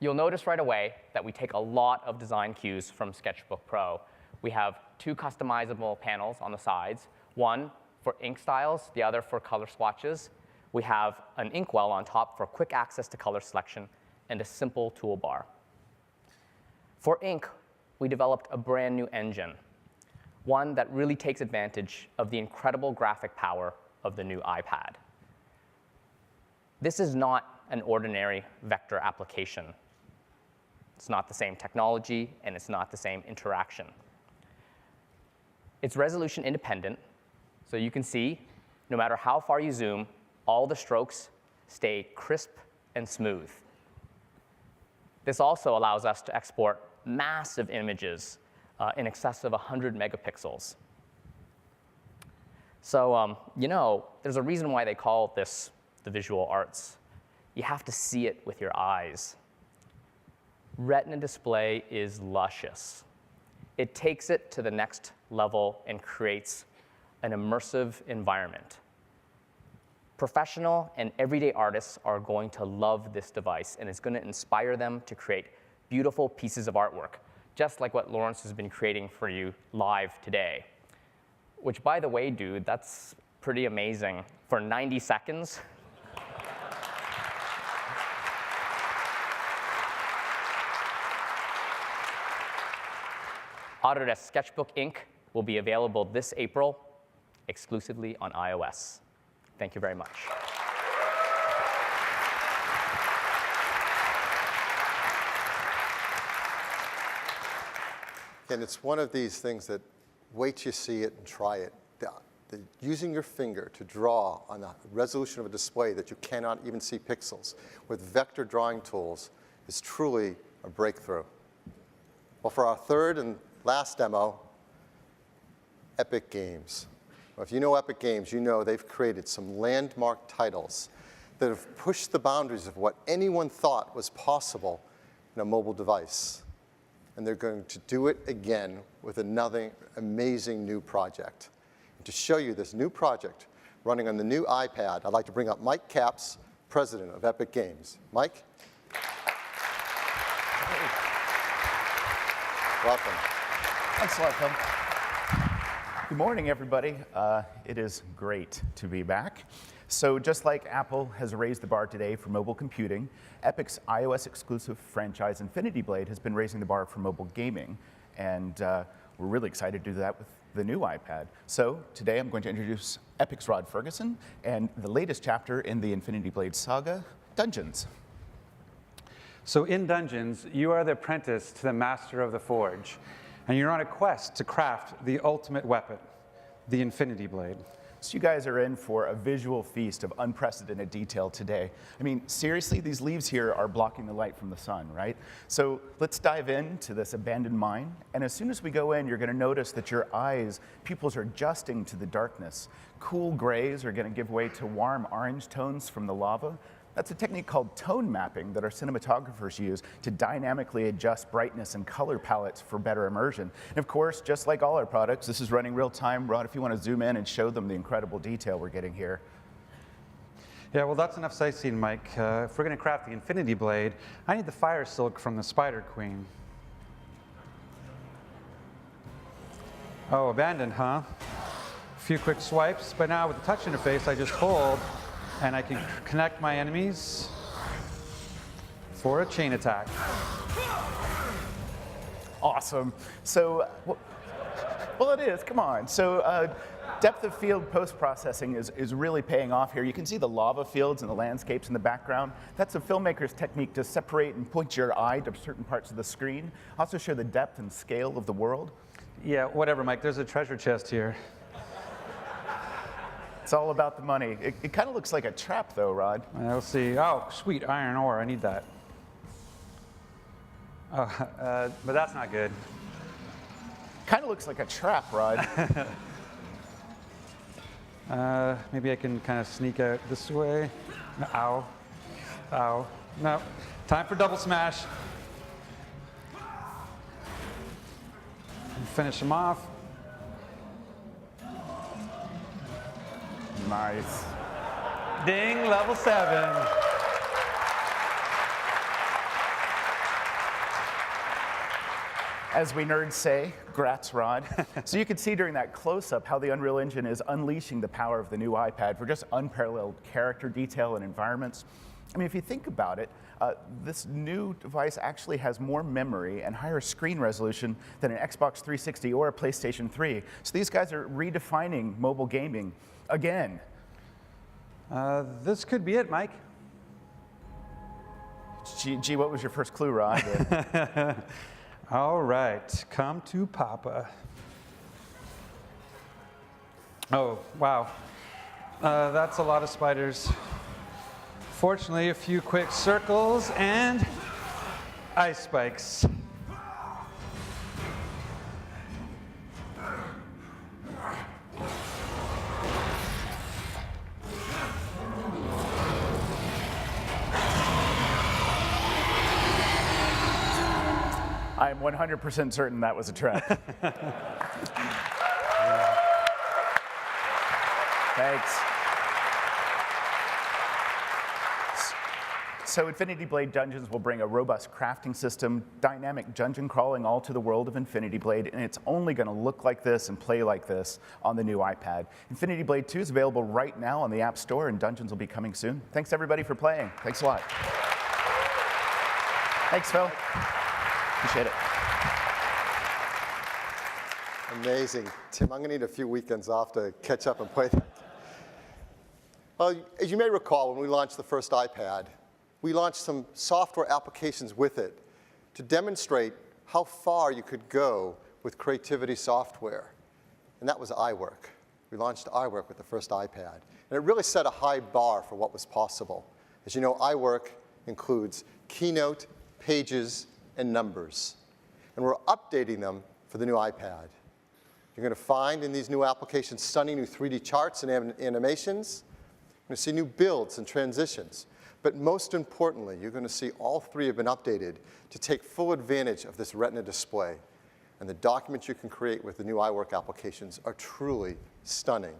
You'll notice right away that we take a lot of design cues from Sketchbook Pro. We have 2 customizable panels on the sides, one for ink styles, the other for color swatches. We have an inkwell on top for quick access to color selection and a simple toolbar. For ink, we developed a brand new engine, one that really takes advantage of the incredible graphic power of the new iPad. This is not an ordinary vector application. It's not the same technology, and it's not the same interaction. It's resolution independent, so you can see, no matter how far you zoom, all the strokes stay crisp and smooth. This also allows us to export massive images in excess of 100 megapixels. So, there's a reason why they call this the visual arts. You have to see it with your eyes. Retina display is luscious. It takes it to the next level and creates an immersive environment. Professional and everyday artists are going to love this device, and it's going to inspire them to create beautiful pieces of artwork, just like what Lawrence has been creating for you live today. Which, by the way, dude, that's pretty amazing. For 90 seconds, Autodesk Sketchbook Inc. will be available this April exclusively on iOS. Thank you very much. And it's one of these things that wait till you see it and try it. Using your finger to draw on the resolution of a display that you cannot even see pixels with vector drawing tools is truly a breakthrough. Well, for our third and last demo, Epic Games. Well, if you know Epic Games, you know they've created some landmark titles that have pushed the boundaries of what anyone thought was possible in a mobile device. And they're going to do it again with another amazing new project. And to show you this new project running on the new iPad, I'd like to bring up Mike Capps, president of Epic Games. Mike? Welcome. Thanks a lot, Phil. Good morning, everybody. It is great to be back. So just like Apple has raised the bar today for mobile computing, Epic's iOS-exclusive franchise Infinity Blade has been raising the bar for mobile gaming. And we're really excited to do that with the new iPad. So today I'm going to introduce Epic's Rod Ferguson and the latest chapter in the Infinity Blade saga, Dungeons. So in Dungeons, you are the apprentice to the master of the forge, and you're on a quest to craft the ultimate weapon, the Infinity Blade. So you guys are in for a visual feast of unprecedented detail today. I mean, seriously, these leaves here are blocking the light from the sun, right? So let's dive into this abandoned mine. And as soon as we go in, you're going to notice that your pupils are adjusting to the darkness. Cool grays are going to give way to warm orange tones from the lava. That's a technique called tone mapping that our cinematographers use to dynamically adjust brightness and color palettes for better immersion. And of course, just like all our products, this is running real time. Rod, if you want to zoom in and show them the incredible detail we're getting here. Yeah, well, that's enough sightseeing, Mike. If we're going to craft the Infinity Blade, I need the fire silk from the Spider Queen. Oh, abandoned, huh? A few quick swipes, but now with the touch interface, I just hold, and I can connect my enemies for a chain attack. Awesome. So, well, it is, come on. So depth of field post-processing is really paying off here. You can see the lava fields and the landscapes in the background. That's a filmmaker's technique to separate and point your eye to certain parts of the screen. Also show the depth and scale of the world. Yeah, whatever, Mike. There's a treasure chest here. It's all about the money. It kind of looks like a trap, though, Rod. We'll see. Oh, sweet iron ore. I need that. Oh, but that's not good. Kind of looks like a trap, Rod. Maybe I can kind of sneak out this way. Ow. Ow. No. Time for double smash. Finish him off. Nice. Ding, level 7. As we nerds say, grats, Rod. So you can see during that close-up how the Unreal Engine is unleashing the power of the new iPad for just unparalleled character detail and environments. I mean, if you think about it, this new device actually has more memory and higher screen resolution than an Xbox 360 or a PlayStation 3. So these guys are redefining mobile gaming again. This could be it, Mike. Gee, what was your first clue, Rod? All right, come to Papa. Oh, wow. That's a lot of spiders. Fortunately, a few quick circles and ice spikes. I'm 100% certain that was a trap. Thanks. So Infinity Blade Dungeons will bring a robust crafting system, dynamic dungeon crawling all to the world of Infinity Blade, and it's only going to look like this and play like this on the new iPad. Infinity Blade 2 is available right now on the App Store, and Dungeons will be coming soon. Thanks everybody for playing. Thanks a lot. Thanks, Phil. Appreciate it. Amazing. Tim, I'm going to need a few weekends off to catch up and play that. Well, as you may recall, when we launched the first iPad, we launched some software applications with it to demonstrate how far you could go with creativity software. And that was iWork. We launched iWork with the first iPad. And it really set a high bar for what was possible. As you know, iWork includes Keynote, Pages, and Numbers. And we're updating them for the new iPad. You're going to find in these new applications stunning new 3D charts and animations. You're going to see new builds and transitions. But most importantly, you're going to see all three have been updated to take full advantage of this Retina display. And the documents you can create with the new iWork applications are truly stunning.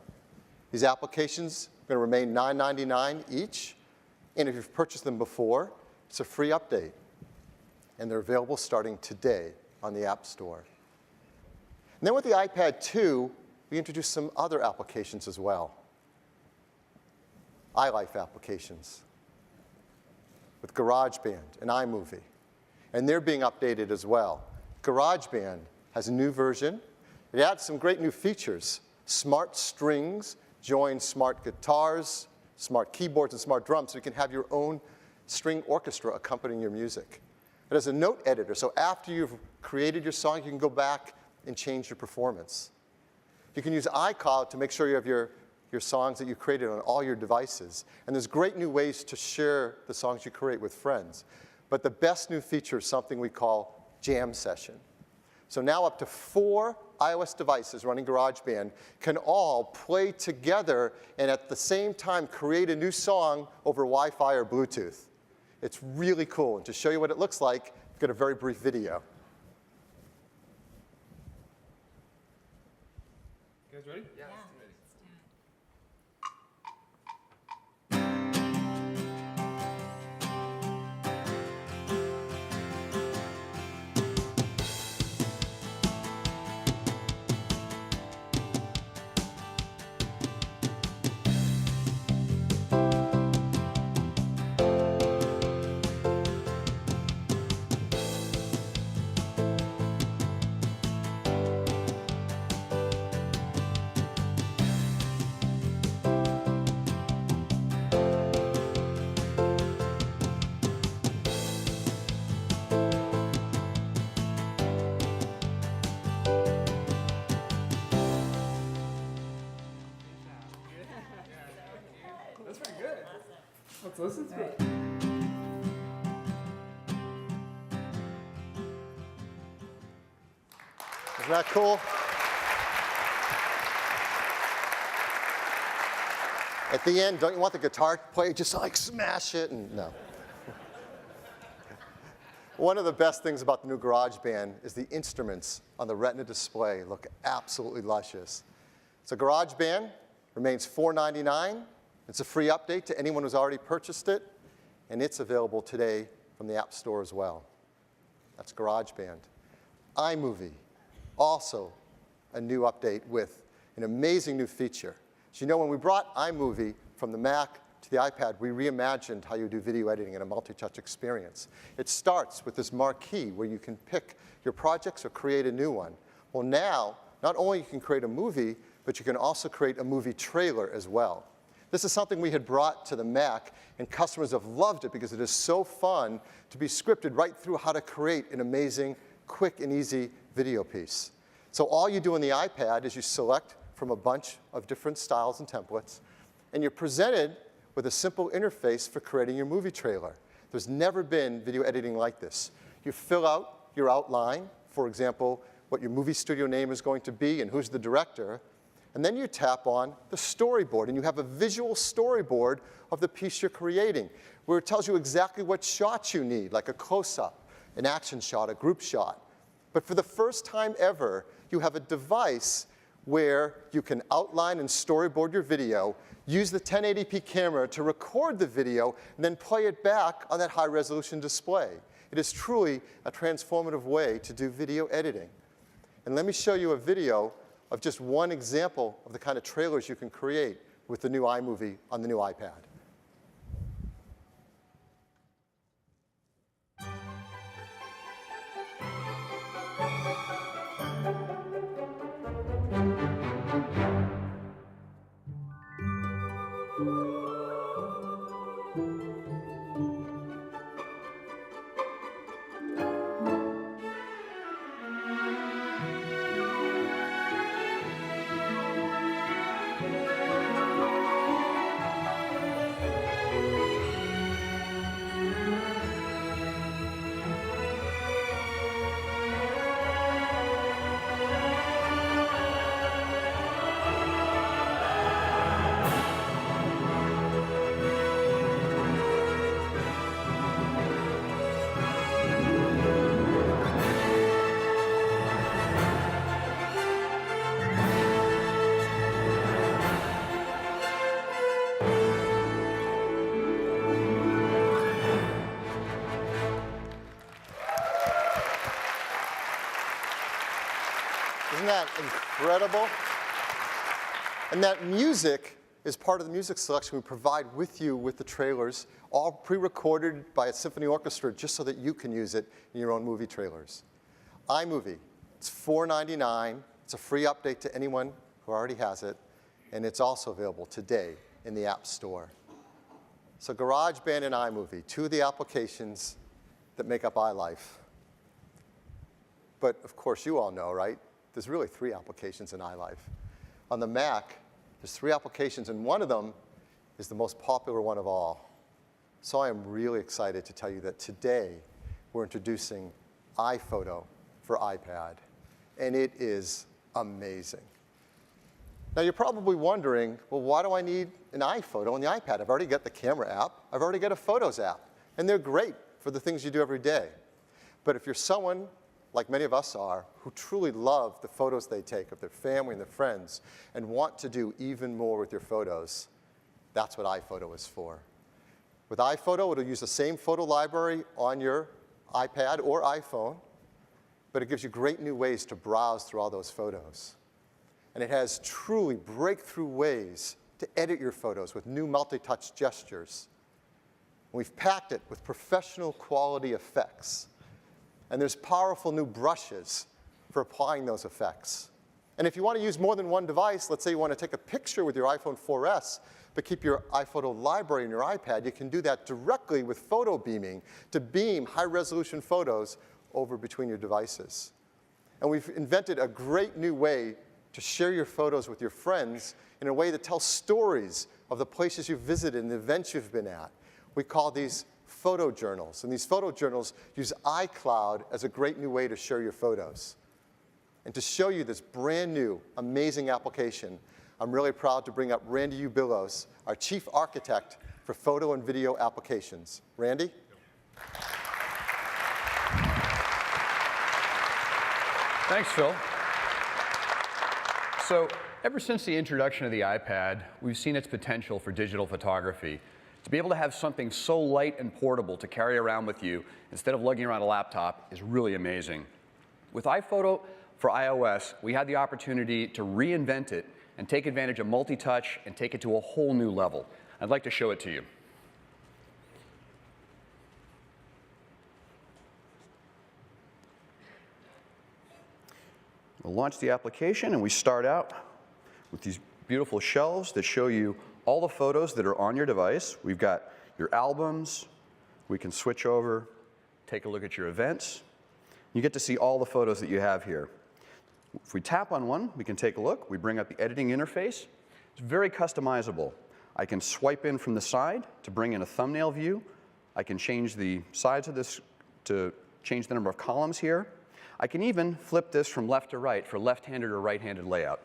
These applications are going to remain $9.99 each. And if you've purchased them before, it's a free update. And they're available starting today on the App Store. And then with the iPad 2, we introduced some other applications as well. iLife applications with GarageBand and iMovie. And they're being updated as well. GarageBand has a new version. It adds some great new features. Smart strings join smart guitars, smart keyboards, and smart drums, so you can have your own string orchestra accompanying your music. It has a note editor, so after you've created your song, you can go back and change your performance. You can use iCloud to make sure you have your songs that you created on all your devices. And there's great new ways to share the songs you create with friends. But the best new feature is something we call Jam Session. So now up to 4 iOS devices running GarageBand can all play together and at the same time create a new song over Wi-Fi or Bluetooth. It's really cool. And to show you what it looks like, I've got a very brief video. You guys ready? Yeah. That's pretty good. Let's listen to it. Isn't that cool? At the end, don't you want the guitar to play? Just like smash it and no. One of the best things about the new GarageBand is the instruments on the Retina display look absolutely luscious. So GarageBand remains $4.99. It's a free update to anyone who's already purchased it, and it's available today from the App Store as well. That's GarageBand. iMovie, also a new update with an amazing new feature. So you know, when we brought iMovie from the Mac to the iPad, we reimagined how you do video editing in a multi-touch experience. It starts with this marquee where you can pick your projects or create a new one. Well, now, not only you can create a movie, but you can also create a movie trailer as well. This is something we had brought to the Mac, and customers have loved it because it is so fun to be scripted right through how to create an amazing, quick and easy video piece. So all you do on the iPad is you select from a bunch of different styles and templates, and you're presented with a simple interface for creating your movie trailer. There's never been video editing like this. You fill out your outline, for example, what your movie studio name is going to be and who's the director, and then you tap on the storyboard, and you have a visual storyboard of the piece you're creating, where it tells you exactly what shots you need, like a close-up, an action shot, a group shot. But for the first time ever, you have a device where you can outline and storyboard your video, use the 1080p camera to record the video, and then play it back on that high-resolution display. It is truly a transformative way to do video editing. And let me show you a video of just one example of the kind of trailers you can create with the new iMovie on the new iPad. Isn't that incredible? And that music is part of the music selection we provide with you with the trailers, all pre-recorded by a symphony orchestra just so that you can use it in your own movie trailers. iMovie, it's $4.99. It's a free update to anyone who already has it, and it's also available today in the App Store. So GarageBand and iMovie, two of the applications that make up iLife. But of course, you all know, right? There's really 3 applications in iLife. On the Mac, there's 3 applications, and one of them is the most popular one of all. So I am really excited to tell you that today we're introducing iPhoto for iPad, and it is amazing. Now you're probably wondering, well, why do I need an iPhoto on the iPad? I've already got the camera app, I've already got a Photos app, and they're great for the things you do every day. But if you're someone like many of us are, who truly love the photos they take of their family and their friends and want to do even more with your photos, that's what iPhoto is for. With iPhoto, it'll use the same photo library on your iPad or iPhone, but it gives you great new ways to browse through all those photos. And it has truly breakthrough ways to edit your photos with new multi-touch gestures. We've packed it with professional quality effects. And there's powerful new brushes for applying those effects. And if you want to use more than one device, let's say you want to take a picture with your iPhone 4S, but keep your iPhoto library in your iPad, you can do that directly with photo beaming to beam high-resolution photos over between your devices. And we've invented a great new way to share your photos with your friends in a way that tells stories of the places you've visited and the events you've been at. We call these photo journals, and these photo journals use iCloud as a great new way to share your photos. And to show you this brand new, amazing application, I'm really proud to bring up Randy Ubilos, our Chief Architect for Photo and Video Applications. Randy? Thanks, Phil. So, ever since the introduction of the iPad, we've seen its potential for digital photography. To be able to have something so light and portable to carry around with you instead of lugging around a laptop is really amazing. With iPhoto for iOS, we had the opportunity to reinvent it and take advantage of multi-touch and take it to a whole new level. I'd like to show it to you. We'll launch the application, and we start out with these beautiful shelves that show you all the photos that are on your device. We've got your albums. We can switch over, take a look at your events. You get to see all the photos that you have here. If we tap on one, we can take a look. We bring up the editing interface. It's very customizable. I can swipe in from the side to bring in a thumbnail view. I can change the size of this to change the number of columns here. I can even flip this from left to right for left-handed or right-handed layout.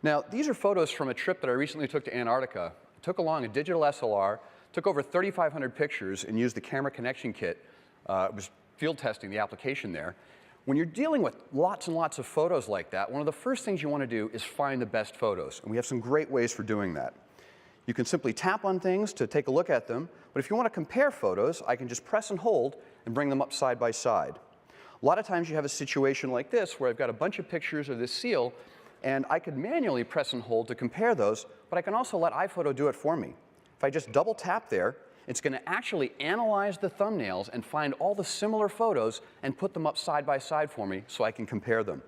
Now, these are photos from a trip that I recently took to Antarctica. I took along a digital SLR, took over 3,500 pictures, and used the camera connection kit. It was field testing the application there. When you're dealing with lots and lots of photos like that, one of the first things you want to do is find the best photos. And we have some great ways for doing that. You can simply tap on things to take a look at them, but if you want to compare photos, I can just press and hold and bring them up side by side. A lot of times you have a situation like this where I've got a bunch of pictures of this seal, and I could manually press and hold to compare those, but I can also let iPhoto do it for me. If I just double tap there, it's going to actually analyze the thumbnails and find all the similar photos and put them up side by side for me so I can compare them.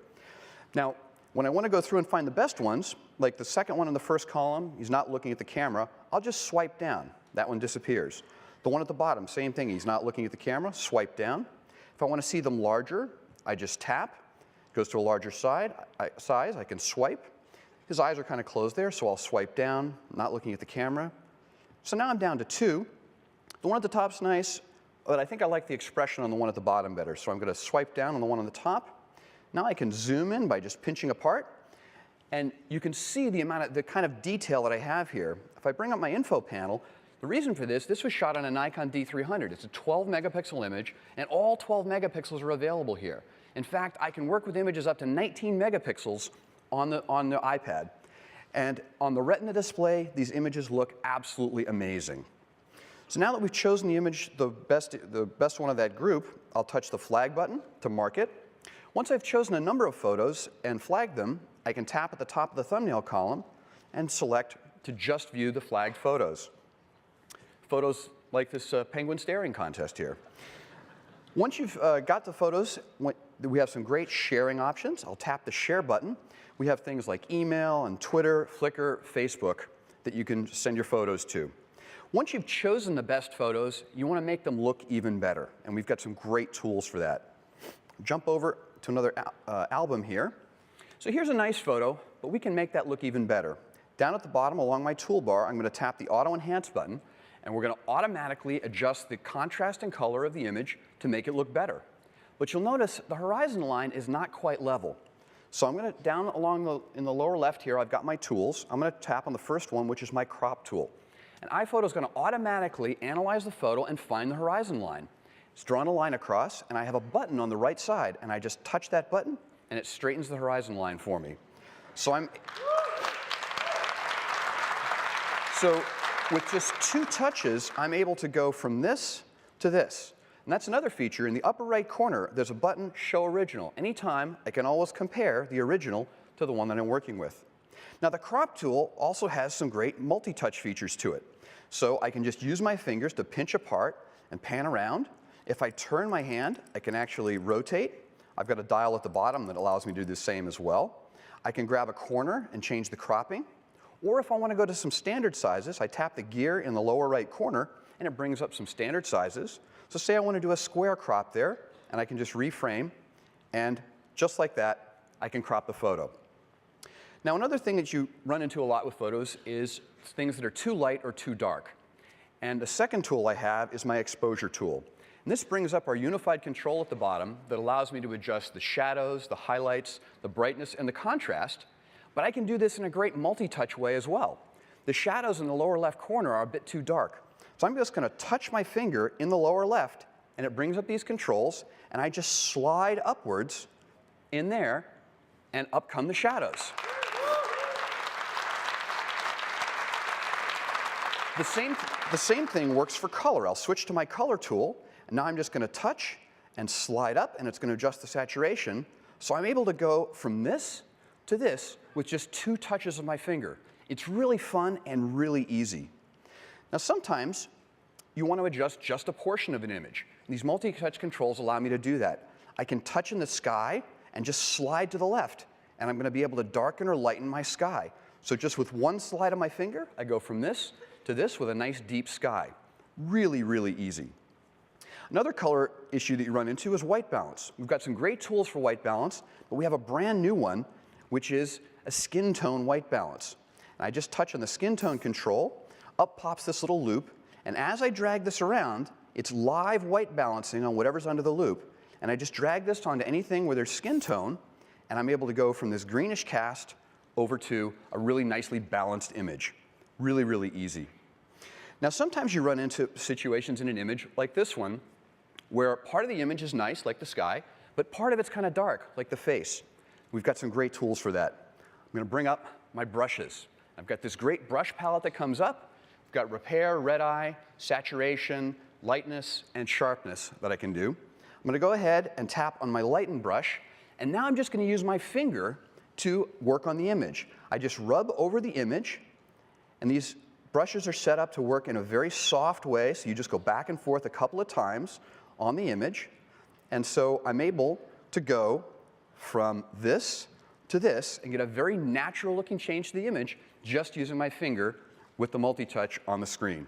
Now, when I want to go through and find the best ones, like the second one in the first column, he's not looking at the camera, I'll just swipe down. That one disappears. The one at the bottom, same thing, he's not looking at the camera, swipe down. If I want to see them larger, I just tap. It goes to a larger size, I can swipe. His eyes are kind of closed there, so I'll swipe down, not looking at the camera. So now I'm down to 2. The one at the top's nice, but I think I like the expression on the one at the bottom better, so I'm going to swipe down on the one on the top. Now I can zoom in by just pinching apart, and you can see the kind of detail that I have here. If I bring up my info panel, the reason for this was shot on a Nikon D300. It's a 12 megapixel image, and all 12 megapixels are available here. In fact, I can work with images up to 19 megapixels on the iPad. And on the Retina display, these images look absolutely amazing. So now that we've chosen the image, the best one of that group, I'll touch the flag button to mark it. Once I've chosen a number of photos and flagged them, I can tap at the top of the thumbnail column and select to just view the flagged photos. Photos like this penguin staring contest here. Once you've got the photos, we have some great sharing options. I'll tap the share button. We have things like email and Twitter, Flickr, Facebook that you can send your photos to. Once you've chosen the best photos, you want to make them look even better, and we've got some great tools for that. Jump over to another album here. So here's a nice photo, but we can make that look even better. Down at the bottom along my toolbar, I'm going to tap the Auto Enhance button, and we're going to automatically adjust the contrast and color of the image to make it look better. But you'll notice the horizon line is not quite level. So I'm going to, down along in the lower left here, I've got my tools. I'm going to tap on the first one, which is my crop tool. And iPhoto is going to automatically analyze the photo and find the horizon line. It's drawn a line across, and I have a button on the right side, and I just touch that button, and it straightens the horizon line for me. So with just 2 touches, I'm able to go from this to this. And that's another feature. In the upper right corner, there's a button, Show Original. Anytime, I can always compare the original to the one that I'm working with. Now, the crop tool also has some great multi-touch features to it. So I can just use my fingers to pinch apart and pan around. If I turn my hand, I can actually rotate. I've got a dial at the bottom that allows me to do the same as well. I can grab a corner and change the cropping. Or if I want to go to some standard sizes, I tap the gear in the lower right corner, and it brings up some standard sizes. So say I want to do a square crop there, and I can just reframe, and just like that, I can crop the photo. Now, another thing that you run into a lot with photos is things that are too light or too dark. And the second tool I have is my exposure tool. And this brings up our unified control at the bottom that allows me to adjust the shadows, the highlights, the brightness, and the contrast. But I can do this in a great multi-touch way as well. The shadows in the lower left corner are a bit too dark. So I'm just going to touch my finger in the lower left, and it brings up these controls, and I just slide upwards in there, and up come the shadows. The same thing works for color. I'll switch to my color tool, and now I'm just going to touch and slide up, and it's going to adjust the saturation. So I'm able to go from this to this with just 2 touches of my finger. It's really fun and really easy. Now, sometimes you want to adjust just a portion of an image. These multi-touch controls allow me to do that. I can touch in the sky and just slide to the left, and I'm going to be able to darken or lighten my sky. So just with one slide of my finger, I go from this to this with a nice deep sky. Really, really easy. Another color issue that you run into is white balance. We've got some great tools for white balance, but we have a brand new one, which is a skin tone white balance. And I just touch on the skin tone control, up pops this little loop, and as I drag this around, it's live white balancing on whatever's under the loop. And I just drag this onto anything where there's skin tone, and I'm able to go from this greenish cast over to a really nicely balanced image. Really, really easy. Now, sometimes you run into situations in an image like this one, where part of the image is nice, like the sky, but part of it's kind of dark, like the face. We've got some great tools for that. I'm going to bring up my brushes. I've got this great brush palette that comes up. I've got repair, red eye, saturation, lightness, and sharpness that I can do. I'm going to go ahead and tap on my lighten brush, and now I'm just going to use my finger to work on the image. I just rub over the image, and these brushes are set up to work in a very soft way, so you just go back and forth a couple of times on the image. And so I'm able to go from this to this and get a very natural looking change to the image just using my finger with the multi-touch on the screen.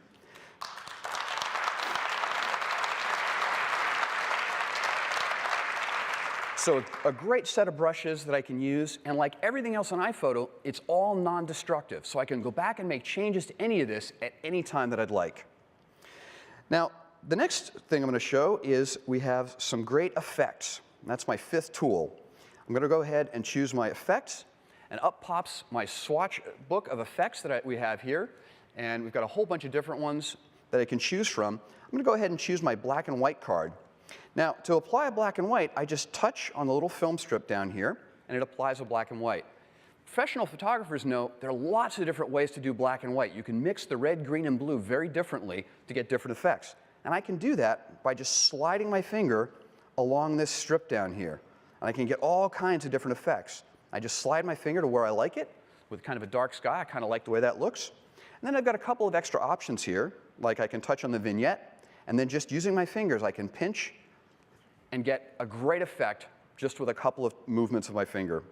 So a great set of brushes that I can use, and like everything else on iPhoto, it's all non-destructive. So I can go back and make changes to any of this at any time that I'd like. Now, the next thing I'm going to show is we have some great effects. That's my fifth tool. I'm going to go ahead and choose my effects, and up pops my swatch book of effects that we have here. And we've got a whole bunch of different ones that I can choose from. I'm going to go ahead and choose my black and white card. Now, to apply a black and white, I just touch on the little film strip down here, and it applies a black and white. Professional photographers know there are lots of different ways to do black and white. You can mix the red, green, and blue very differently to get different effects. And I can do that by just sliding my finger along this strip down here. And I can get all kinds of different effects. I just slide my finger to where I like it. With kind of a dark sky, I kind of like the way that looks. And then I've got a couple of extra options here, like I can touch on the vignette, and then just using my fingers, I can pinch and get a great effect just with a couple of movements of my finger.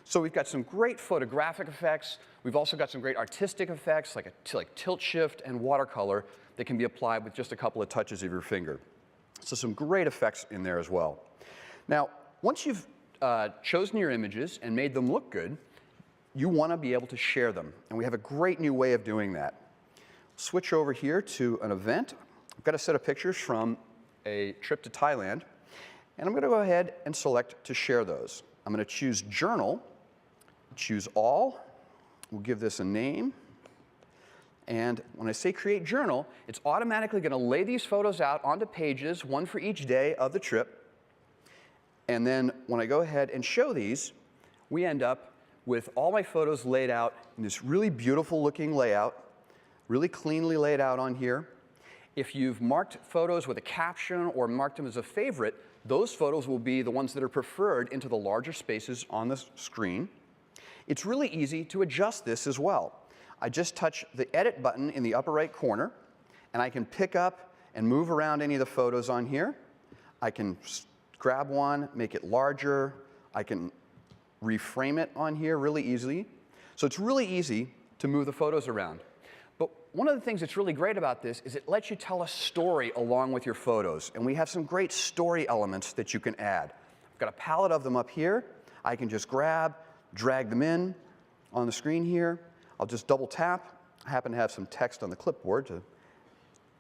So we've got some great photographic effects. We've also got some great artistic effects, like tilt shift and watercolor that can be applied with just a couple of touches of your finger. So some great effects in there as well. Now, once you've chosen your images and made them look good, you want to be able to share them. And we have a great new way of doing that. Switch over here to an event. I've got a set of pictures from a trip to Thailand. And I'm going to go ahead and select to share those. I'm going to choose Journal, choose All. We'll give this a name. And when I say Create Journal, it's automatically going to lay these photos out onto pages, one for each day of the trip. And then when I go ahead and show these, we end up with all my photos laid out in this really beautiful looking layout, really cleanly laid out on here. If you've marked photos with a caption or marked them as a favorite, those photos will be the ones that are preferred into the larger spaces on the screen. It's really easy to adjust this as well. I just touch the Edit button in the upper right corner, and I can pick up and move around any of the photos on here. I can grab one, make it larger. I can reframe it on here really easily. So it's really easy to move the photos around. But one of the things that's really great about this is it lets you tell a story along with your photos. And we have some great story elements that you can add. I've got a palette of them up here. I can just grab, drag them in on the screen here. I'll just double tap. I happen to have some text on the clipboard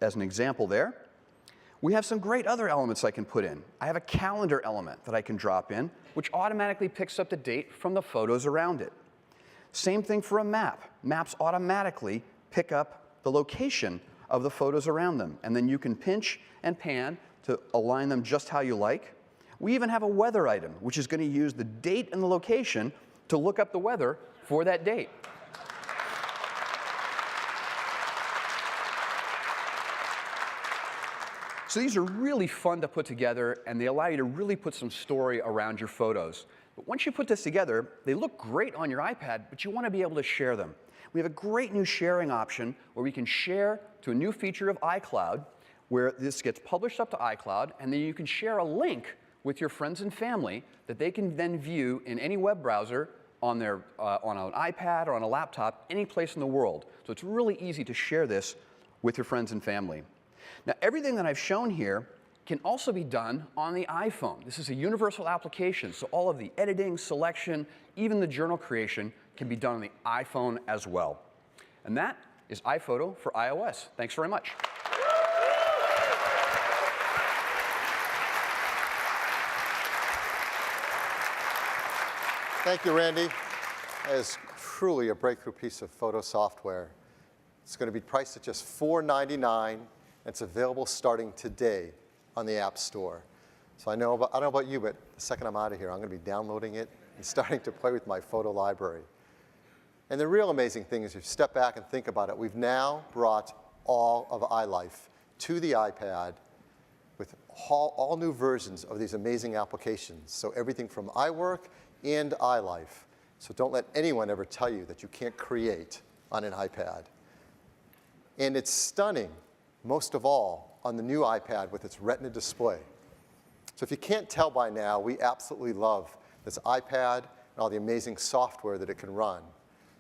as an example there. We have some great other elements I can put in. I have a calendar element that I can drop in, which automatically picks up the date from the photos around it. Same thing for a map. Maps automatically pick up the location of the photos around them, and then you can pinch and pan to align them just how you like. We even have a weather item, which is going to use the date and the location to look up the weather for that date. So these are really fun to put together, and they allow you to really put some story around your photos. But once you put this together, they look great on your iPad, but you want to be able to share them. We have a great new sharing option where we can share to a new feature of iCloud, where this gets published up to iCloud, and then you can share a link with your friends and family that they can then view in any web browser on an iPad or on a laptop, any place in the world. So it's really easy to share this with your friends and family. Now, everything that I've shown here can also be done on the iPhone. This is a universal application, so all of the editing, selection, even the journal creation can be done on the iPhone as well. And that is iPhoto for iOS. Thanks very much. Thank you, Randy. That is truly a breakthrough piece of photo software. It's going to be priced at just $4.99, and it's available starting today on the App Store. So I don't know about you, but the second I'm out of here, I'm going to be downloading it and starting to play with my photo library. And the real amazing thing is, if you step back and think about it, we've now brought all of iLife to the iPad with all new versions of these amazing applications. So everything from iWork and iLife. So don't let anyone ever tell you that you can't create on an iPad. And it's stunning, most of all, on the new iPad with its Retina display. So if you can't tell by now, we absolutely love this iPad and all the amazing software that it can run.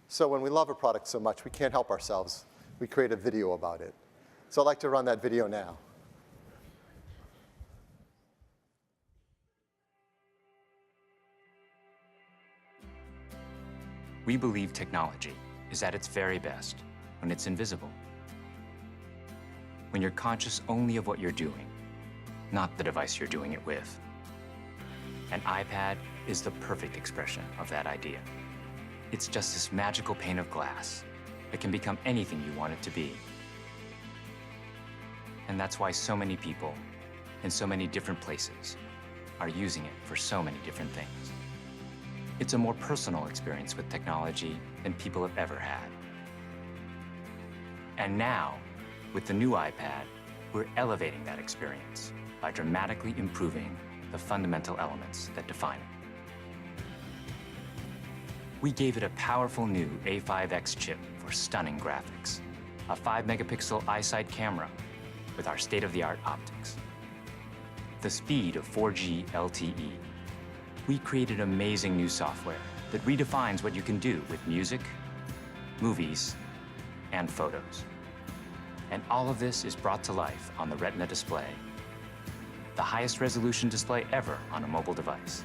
So when we love a product so much, we can't help ourselves. We create a video about it. So I'd like to run that video now. We believe technology is at its very best when it's invisible. When you're conscious only of what you're doing, not the device you're doing it with. An iPad is the perfect expression of that idea. It's just this magical pane of glass that can become anything you want it to be. And that's why so many people in so many different places are using it for so many different things. It's a more personal experience with technology than people have ever had. And now, with the new iPad, we're elevating that experience by dramatically improving the fundamental elements that define it. We gave it a powerful new A5X chip for stunning graphics, a 5-megapixel iSight camera with our state-of-the-art optics, the speed of 4G LTE. We created amazing new software that redefines what you can do with music, movies, and photos. And all of this is brought to life on the Retina display, the highest resolution display ever on a mobile device.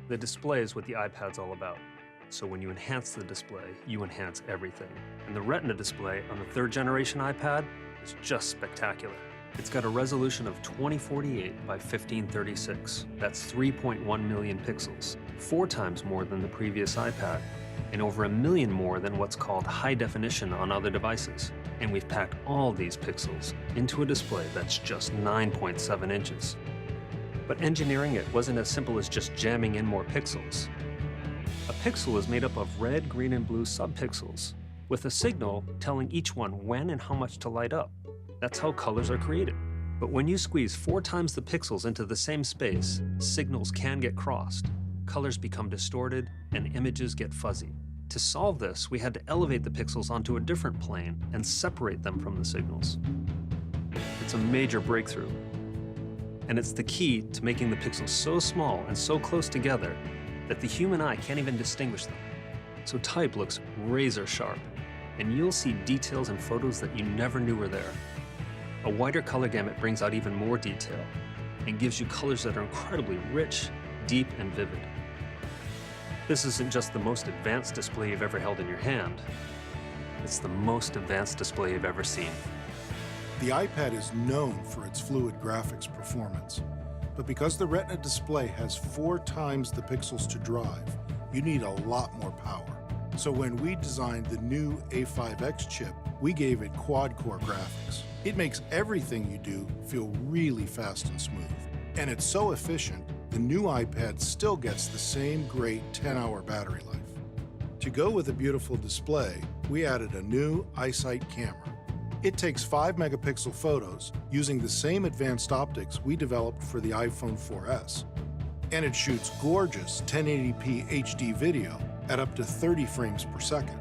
The display is what the iPad's all about. So when you enhance the display, you enhance everything. And the Retina display on the 3rd generation iPad is just spectacular. It's got a resolution of 2048 by 1536. That's 3.1 million pixels, 4 times more than the previous iPad, and over 1 million more than what's called high definition on other devices. And we've packed all these pixels into a display that's just 9.7 inches. But engineering it wasn't as simple as just jamming in more pixels. A pixel is made up of red, green, and blue subpixels, with a signal telling each one when and how much to light up. That's how colors are created. But when you squeeze 4 times the pixels into the same space, signals can get crossed, colors become distorted, and images get fuzzy. To solve this, we had to elevate the pixels onto a different plane and separate them from the signals. It's a major breakthrough, and it's the key to making the pixels so small and so close together that the human eye can't even distinguish them. So type looks razor sharp, and you'll see details in photos that you never knew were there. A wider color gamut brings out even more detail and gives you colors that are incredibly rich, deep, and vivid. This isn't just the most advanced display you've ever held in your hand, it's the most advanced display you've ever seen. The iPad is known for its fluid graphics performance, but because the Retina display has 4 times the pixels to drive, you need a lot more power. So when we designed the new A5X chip, we gave it quad-core graphics. It makes everything you do feel really fast and smooth. And it's so efficient, the new iPad still gets the same great 10-hour battery life. To go with a beautiful display, we added a new iSight camera. It takes 5-megapixel photos using the same advanced optics we developed for the iPhone 4S. And it shoots gorgeous 1080p HD video at up to 30 frames per second.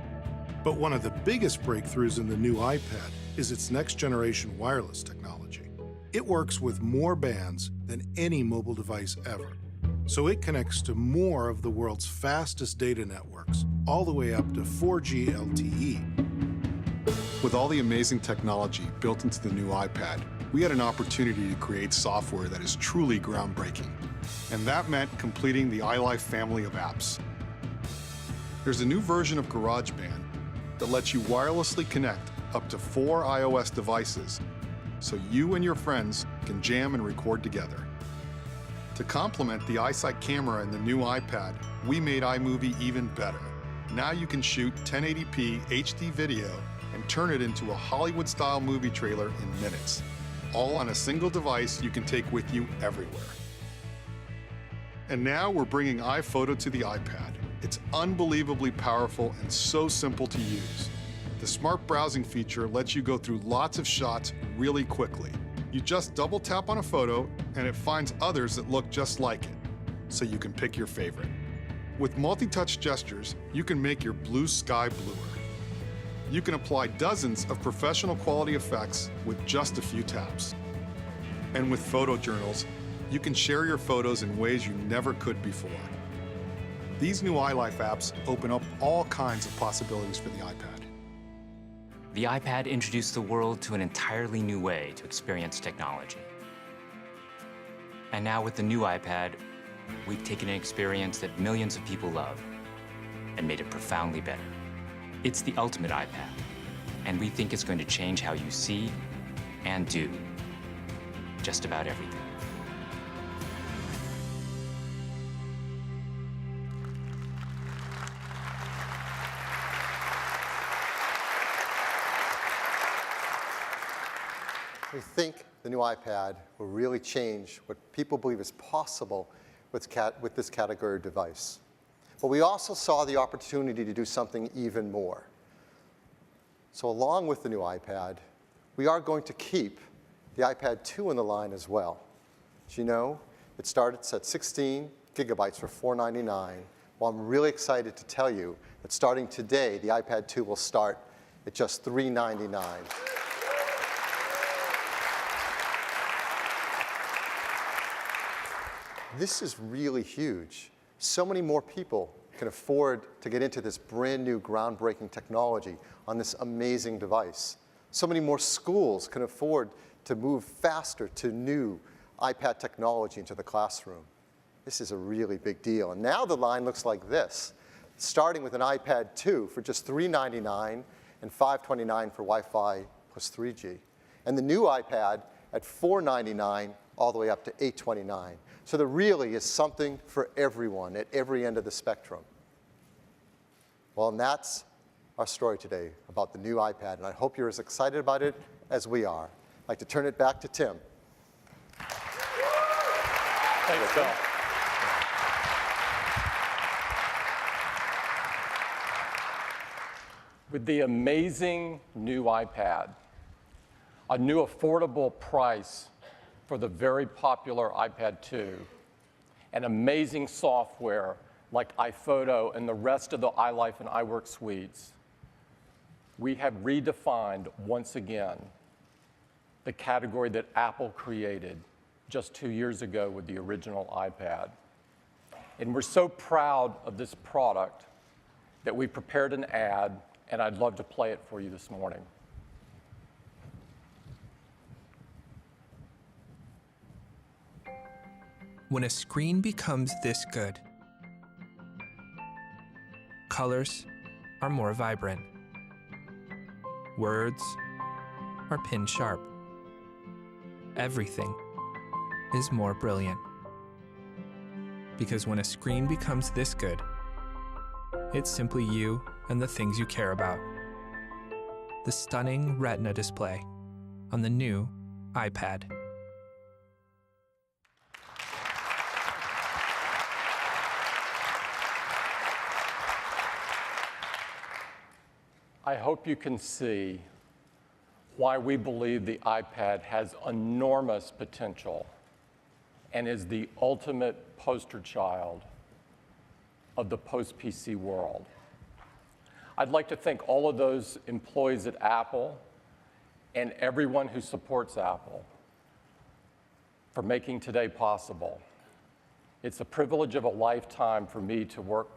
But one of the biggest breakthroughs in the new iPad is its next-generation wireless technology. It works with more bands than any mobile device ever. So it connects to more of the world's fastest data networks, all the way up to 4G LTE. With all the amazing technology built into the new iPad, we had an opportunity to create software that is truly groundbreaking. And that meant completing the iLife family of apps. There's a new version of GarageBand that lets you wirelessly connect up to 4 iOS devices so you and your friends can jam and record together. To complement the iSight camera in the new iPad, we made iMovie even better. Now you can shoot 1080p HD video and turn it into a Hollywood-style movie trailer in minutes, all on a single device you can take with you everywhere. And now we're bringing iPhoto to the iPad. It's unbelievably powerful and so simple to use. The smart browsing feature lets you go through lots of shots really quickly. You just double tap on a photo and it finds others that look just like it, so you can pick your favorite. With multi-touch gestures, you can make your blue sky bluer. You can apply dozens of professional quality effects with just a few taps. And with photo journals, you can share your photos in ways you never could before. These new iLife apps open up all kinds of possibilities for the iPad. The iPad introduced the world to an entirely new way to experience technology. And now with the new iPad, we've taken an experience that millions of people love and made it profoundly better. It's the ultimate iPad, and we think it's going to change how you see and do just about everything. We think the new iPad will really change what people believe is possible with this category of device. But we also saw the opportunity to do something even more. So along with the new iPad, we are going to keep the iPad 2 in the line as well. As you know, it starts at 16 gigabytes for $499. Well, I'm really excited to tell you that starting today, the iPad 2 will start at just $399. This is really huge. So many more people can afford to get into this brand new groundbreaking technology on this amazing device. So many more schools can afford to move faster to new iPad technology into the classroom. This is a really big deal. And now the line looks like this, starting with an iPad 2 for just $399 and $529 for Wi-Fi plus 3G. And the new iPad at $499 all the way up to $829. So there really is something for everyone at every end of the spectrum. Well, and that's our story today about the new iPad, and I hope you're as excited about it as we are. I'd like to turn it back to Tim. Thanks, Bill. With the amazing new iPad, a new affordable price for the very popular iPad 2, and amazing software like iPhoto and the rest of the iLife and iWork suites, we have redefined once again the category that Apple created just 2 years ago with the original iPad. And we're so proud of this product that we prepared an ad, and I'd love to play it for you this morning. When a screen becomes this good, colors are more vibrant. Words are pin sharp. Everything is more brilliant. Because when a screen becomes this good, it's simply you and the things you care about. The stunning Retina display on the new iPad. I hope you can see why we believe the iPad has enormous potential and is the ultimate poster child of the post-PC world. I'd like to thank all of those employees at Apple and everyone who supports Apple for making today possible. It's a privilege of a lifetime for me to work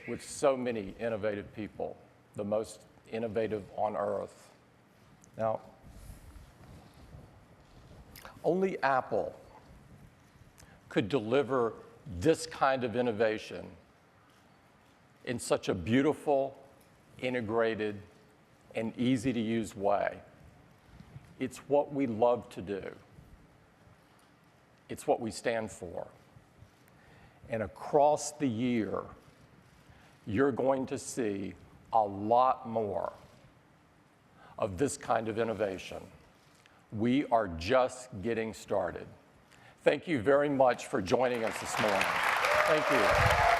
with so many innovative people, the most innovative on earth. Now, only Apple could deliver this kind of innovation in such a beautiful, integrated, and easy-to-use way. It's what we love to do. It's what we stand for. And across the year, you're going to see a lot more of this kind of innovation. We are just getting started. Thank you very much for joining us this morning. Thank you.